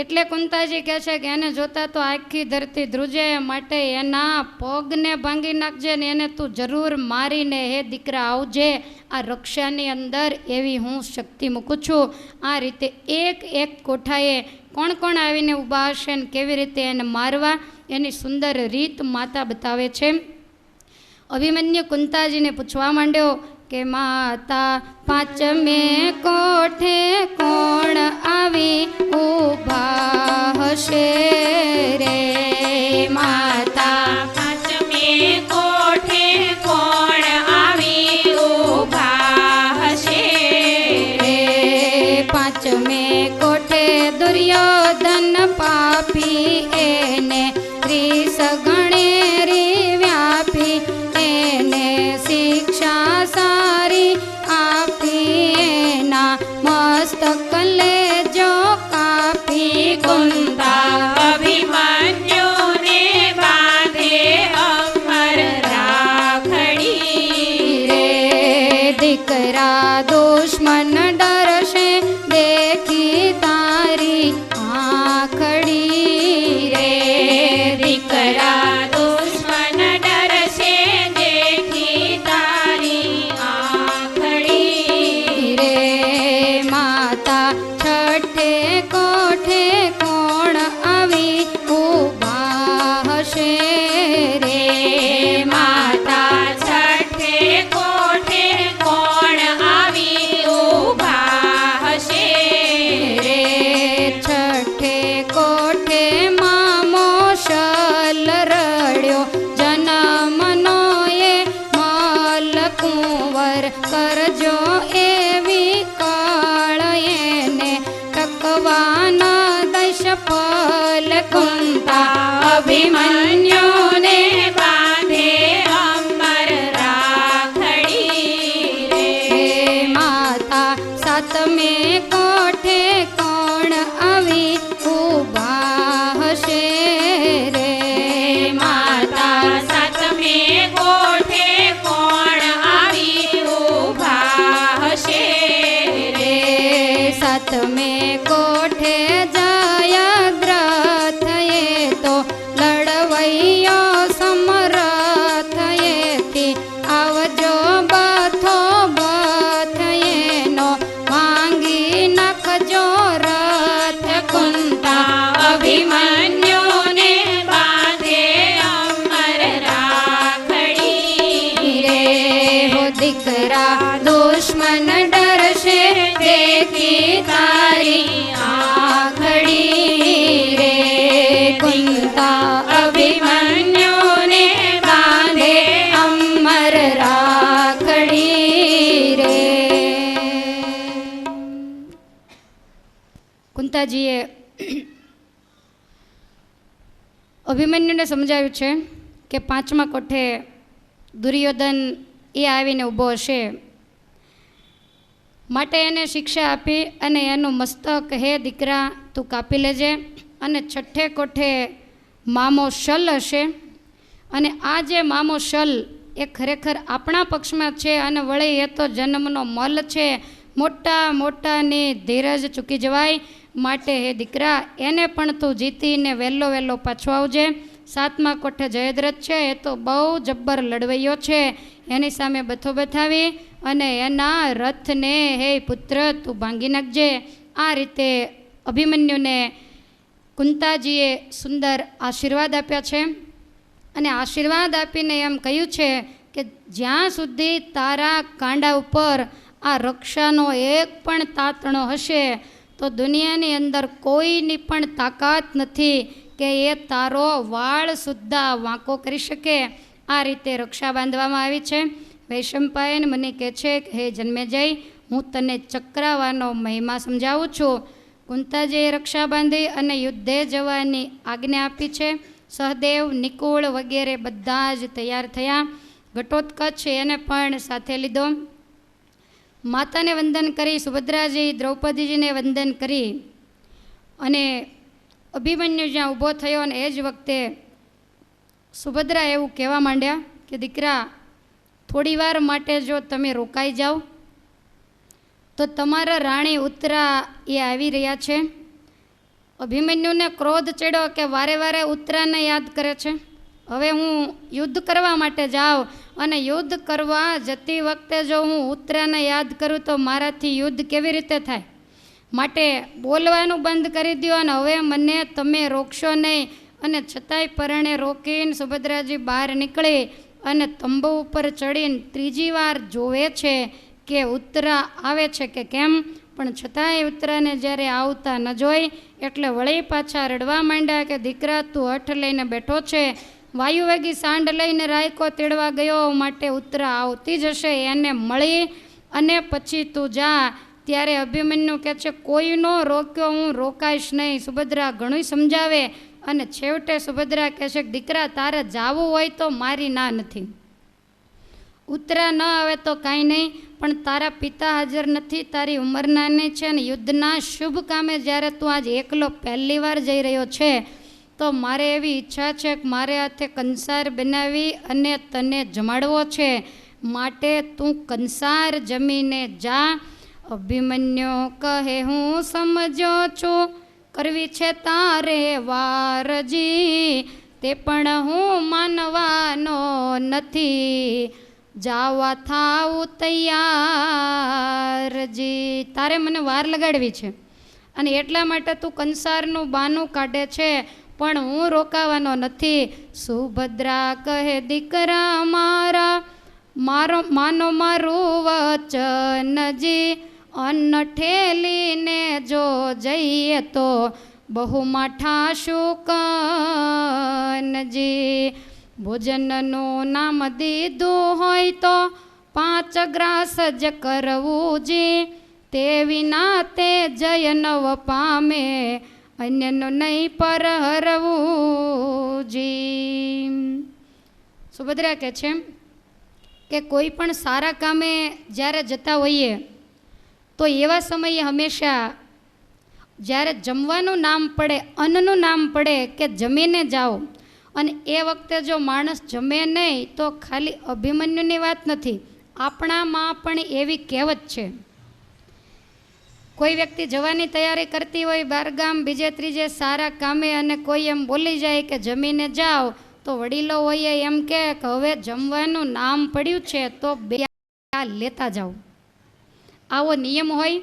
એટલે કુંતાજી કહે છે કે એને જોતા તો આખી ધરતી ધ્રુજે, માટે એના પગને ભાંગી નાખજે ને એને તું જરૂર મારીને હે દીકરા આવજે. આ રક્ષાની અંદર એવી હું શક્તિ મૂકું છું. આ રીતે એક એક કોઠાએ કોણ કોણ આવીને ઊભા હશે ને કેવી રીતે એને મારવા એની સુંદર રીત માતા બતાવે છે. અભિમન્યુ કુંતાજીને પૂછવા માંડ્યો કે માતા પાંચમે કોઠે કોણ આવી ઊભા હશે રે? માતા પાંચમે કોઠે કોણ આવી ઊભા હશે રે? પાંચમે કોઠે દુર્યોધન પાપી, એને રીસ ગણે રે વ્યાપી, એને શિક્ષા સારી આપી, એના મસ્તક લેજો કાપી. કુંતા અભિમન્યુને બાંધે અમર રાખડી રે? દીકરા દુશ્મન ડરશે દેખી તારી આંખડી રે? દીકરા દુશ્મન ડરશે દેખી તારી આંખડી રે? માતા છઠ્ઠે કોઠે કોણ આવી ઊભા હશે રે? માતા છઠ્ઠે કોઠે કોણ આવી ઊભા હશે રે? છઠ્ઠે કોઠે મામો શલ રડ્યો, જન્મનો એ મલ કુંવર, કરજો એવી કાળ એને ટકવાના દશ ફલ. કુંતા અભિમન્યુને બાંધે અમર રાખડી રે? માતા સાતમે કોઠે કોણ આવી ઊભા હશે રે? માતા સાતમે કોઠે કોણ આવી ઊભા હશે રે? સાતમે કોઠે જયદ્રથ એ તો લડવૈયો સમરથ, એથી આવજો બથો બથ, એનો માંગી નાખજો રથ. કુંતા અભિમન્યુને બાંધે અમર રાખડી રે? હો દીકરા દુશ્મન ડરશે દેખી તારી આંખ કુંતાજીએ અભિમન્યુને સમજાવ્યું છે કે 5મા કોઠે દુર્યોધન એ આવીને ઊભો હશે, માટે એને શિક્ષા આપી અને એનું મસ્તક, હે દીકરા તું કાપી લેજે, અને 6ઠે કોઠે મામો શલ હશે, અને આ જે મામો શલ એ ખરેખર આપણા પક્ષમાં છે, અને વળી એ તો જન્મનો મલ છે, મોટા મોટાની ધીરજ ચૂકી જવાય, માટે હે દીકરા એને પણ તું જીતીને વહેલો વહેલો પાછો આવજે. 7મા કોઠે જયદ્રથ છે, એ તો બહુ જબ્બર લડવૈયો છે, એની સામે બથો બથાવી અને એના રથને હે પુત્ર તું ભાંગી નાખજે. આ રીતે અભિમન્યુને કુંતાજીએ સુંદર આશીર્વાદ આપ્યા છે, અને આશીર્વાદ આપીને એમ કહ્યું છે કે જ્યાં સુધી તારા કાંડા ઉપર આ રક્ષાનો એક પણ તાતણો હશે તો દુનિયાની અંદર કોઈની પણ તાકાત નથી કે એ તારો વાળ સુદ્ધા વાંકો કરી શકે. આ રીતે રક્ષા બાંધવામાં આવી છે. વૈશંપાયન મને કહે છે કે હે જન્મેજય, હું તને ચક્રાવાનો મહિમા સમજાવું છું. કુંતાજીએ રક્ષા બાંધી અને યુદ્ધે જવાની આજ્ઞા આપી છે. સહદેવ, નિકુળ વગેરે બધા જ તૈયાર થયા. ઘટોત્કચ એને પણ સાથે લીધો. માતાને વંદન કરી, સુભદ્રાજી દ્રૌપદીજીને વંદન કરી અને અભિમન્યુ જ્યાં ઊભો થયો, અને એ જ વખતે સુભદ્રા એવું કહેવા માંડ્યા કે દીકરા, થોડી વાર માટે જો તમે રોકાઈ જાઓ તો તમારા રાણી ઉત્તરા એ આવી રહ્યા છે. અભિમન્યુને ક્રોધ ચડ્યો કે વારે વારે ઉત્તરાને યાદ કરે છે. હવે હું યુદ્ધ કરવા માટે જાઉં અને યુદ્ધ કરવા જતી વખતે જો હું ઉત્તરાને યાદ કરું તો મારાથી યુદ્ધ કેવી રીતે થાય? માટે બોલવાનું બંધ કરી દો અને હવે મને તમે રોકશો નહીં. અને છતાંય પરણે રોકીને સુભદ્રાજી બહાર નીકળી અને તંબુ ઉપર ચડીને 3જી વાર જોવે છે કે ઉત્તરા આવે છે કે કેમ, પણ છતાંય ઉત્તરાને જ્યારે આવતા ન જોઈ એટલે વળી પાછા રડવા માંડ્યા કે દીકરા તું હઠ લઈને બેઠો છે, વાયુવેગી સાંડ લઈને રાયકો તેડવા ગયો, માટે ઉત્તરા આવતી જ હશે, એને મળી અને પછી તું જા. ત્યારે અભિમન્યુ કહે છે કોઈનો રોક્યો હું રોકાઈશ નહીં. સુભદ્રા ઘણું સમજાવે અને છેવટે સુભદ્રા કહે છે દીકરા તારે જાવું હોય તો મારી ના નથી. ઉત્તરા ન આવે તો કાંઈ નહીં, પણ તારા પિતા હાજર નથી, તારી ઉંમર નાની છે, અને યુદ્ધના શુભ કામે જ્યારે તું આજ એકલો પહેલી વાર જઈ રહ્યો છે તો મારે એવી ઈચ્છા છે કે મારે હાથે કંસાર બનાવી અને તને જમાડવો છે, માટે તું કંસાર જમીને જા. અભિમન્યુ કહે હું સમજો છું, કરવી છે તારે વારજી, તે પણ હું માનવાનો નથી, જાવા થાવું તૈયારજી. તારે મને વાર લગાડવી છે અને એટલા માટે તું કંસારનું બાનું કાઢે છે, પણ હું રોકાવાનો નથી. સુભદ્રા કહે દીકરા મારા, માનો મારું વચનજી, અન્ન ઠેલીને જો જઈએ તો બહુ માઠા શુકનજી, ભોજનનું નામ દીધું હોય તો 5 ગ્રાસ જ કરવું જી, તે વિના તે જય નવ પામે, અન્યનું નહીં પર હરવું જી. સુભદ્રા કહે છે કે કોઈ પણ સારા કામે જ્યારે જતા હોઈએ તો એવા સમયે હંમેશા જ્યારે જમવાનું નામ પડે, અન્નનું નામ પડે કે જમીને જાઓ, અને એ વખતે જો માણસ જમે નહીં તો ખાલી અભિમન્યુની વાત નથી, આપણામાં પણ એવી કહેવત છે. કોઈ વ્યક્તિ જવાની તૈયારી કરતી હોય બહારગામ બીજે ત્રીજે સારા કામે, અને કોઈ એમ બોલી જાય કે જમીને જાઓ તો વડીલો હોય એમ કે હવે જમવાનું નામ પડ્યું છે તો 2 લેતા જાઓ, આવો નિયમ હોય.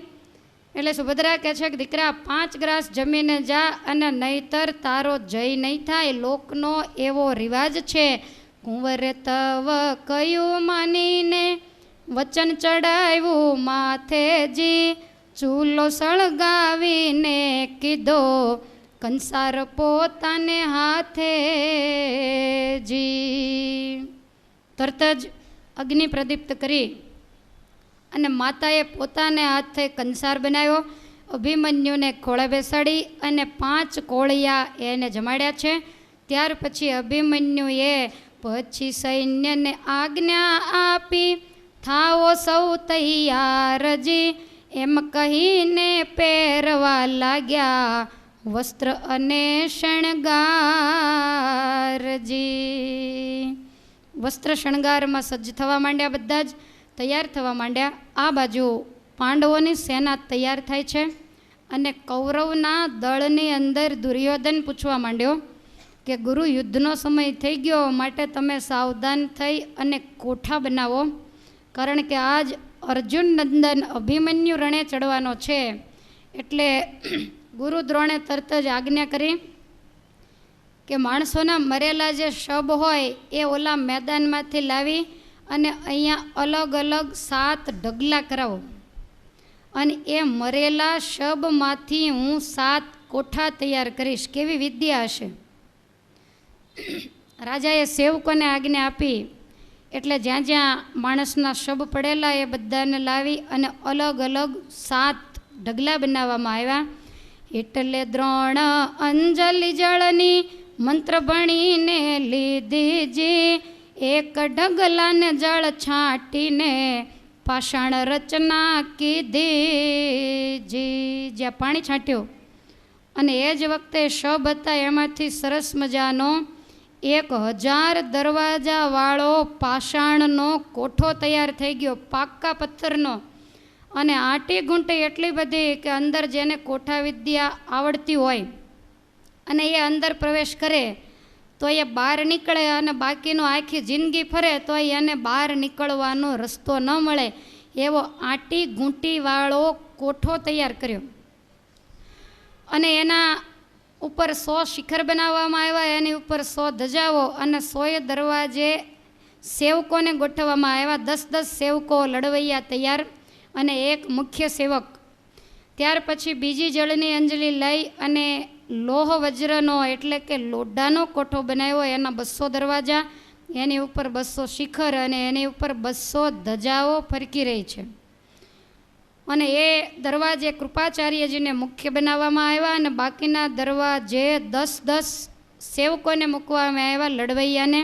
એટલે સુભદ્રા કહે છે કે દીકરા 5 ગ્રાસ જમીને જા, અને નહીતર તારો જય નહીં થાય, લોકનો એવો રિવાજ છે. કુંવરે તવ કયું માનીને વચન ચડાવ્યું માથેજી, ચૂલો સળગાવીને કીધો કંસાર પોતાને હાથે જી. તરત જ અગ્નિ પ્રદીપ્ત કરી અને માતાએ પોતાને હાથે કંસાર બનાવ્યો અભિમન્યુને ખોળે બેસાડી અને 5 કોળિયા એને જમાડ્યા છે. ત્યાર પછી અભિમન્યુએ પછી સૈન્યને આજ્ઞા આપી, થાઓ સૌ તૈયારજી, એમ કહીને પહેરવા લાગ્યા વસ્ત્ર અને શણગારજી. વસ્ત્ર શણગારમાં સજ્જ થવા માંડ્યા, બધા જ તૈયાર થવા માંડ્યા. આ બાજુ પાંડવોની સેના તૈયાર થાય છે અને કૌરવના દળની અંદર દુર્યોધન પૂછવા માંડ્યો કે ગુરુ, યુદ્ધનો સમય થઈ ગયો, માટે તમે સાવધાન થઈ અને કોઠા બનાવો, કારણ કે આજ અર્જુન નંદન અભિમન્યુ રણે ચડવાનો છે. એટલે ગુરુ દ્રોણે તરત જ આજ્ઞા કરી કે માણસોના મરેલા જે શબ હોય એ ઓલા મેદાનમાંથી લાવી અને અહીંયા અલગ અલગ 7 ઢગલા કરાવો, અને એ મરેલા શબમાંથી હું 7 કોઠા તૈયાર કરીશ. કેવી વિદ્યા હશે! રાજાએ સેવકોને આજ્ઞા આપી એટલે જ્યાં જ્યાં માણસના શબ પડેલા એ બધાને લાવી અને અલગ અલગ 7 ઢગલા બનાવવામાં આવ્યા. એટલે દ્રોણ અંજલિ જળની મંત્ર ભણીને લીધીજી, એક ઢગલાને જળ છાંટીને પાષાણ રચના કીધીજી. જ્યાં પાણી છાંટ્યું અને એ જ વખતે શબ હતા એમાંથી સરસ મજાનો 1000 દરવાજાવાળો પાષાણનો કોઠો તૈયાર થઈ ગયો, પાક્કા પથ્થરનો. અને આંટી ઘૂંટી એટલી બધી કે અંદર જેને કોઠા વિદ્યા આવડતી હોય અને એ અંદર પ્રવેશ કરે તો એ બહાર નીકળે, અને બાકીનો આખી જિંદગી ફરે તો એને બહાર નીકળવાનો રસ્તો ન મળે એવો આંટી ઘૂંટીવાળો કોઠો તૈયાર કર્યો. અને એના ઉપર 100 શિખર બનાવવામાં આવ્યા, એની ઉપર 100 ધજાઓ અને 100 દરવાજે સેવકોને ગોઠવવામાં આવ્યા. 10-10 સેવકો લડવૈયા તૈયાર અને એક મુખ્ય સેવક. ત્યાર પછી બીજી જળની અંજલિ લઈ અને લોહ વજ્રનો એટલે કે લોઢાનો કોઠો બનાવ્યો, એના 200 દરવાજા, એની ઉપર 200 શિખર અને એની ઉપર 200 ધજાઓ ફરકી રહી છે. અને એ દરવાજે કૃપાચાર્યજીને મુખ્ય બનાવવામાં આવ્યા અને બાકીના દરવાજે 10-10 સેવકોને મૂકવામાં આવ્યા, લડવૈયાને.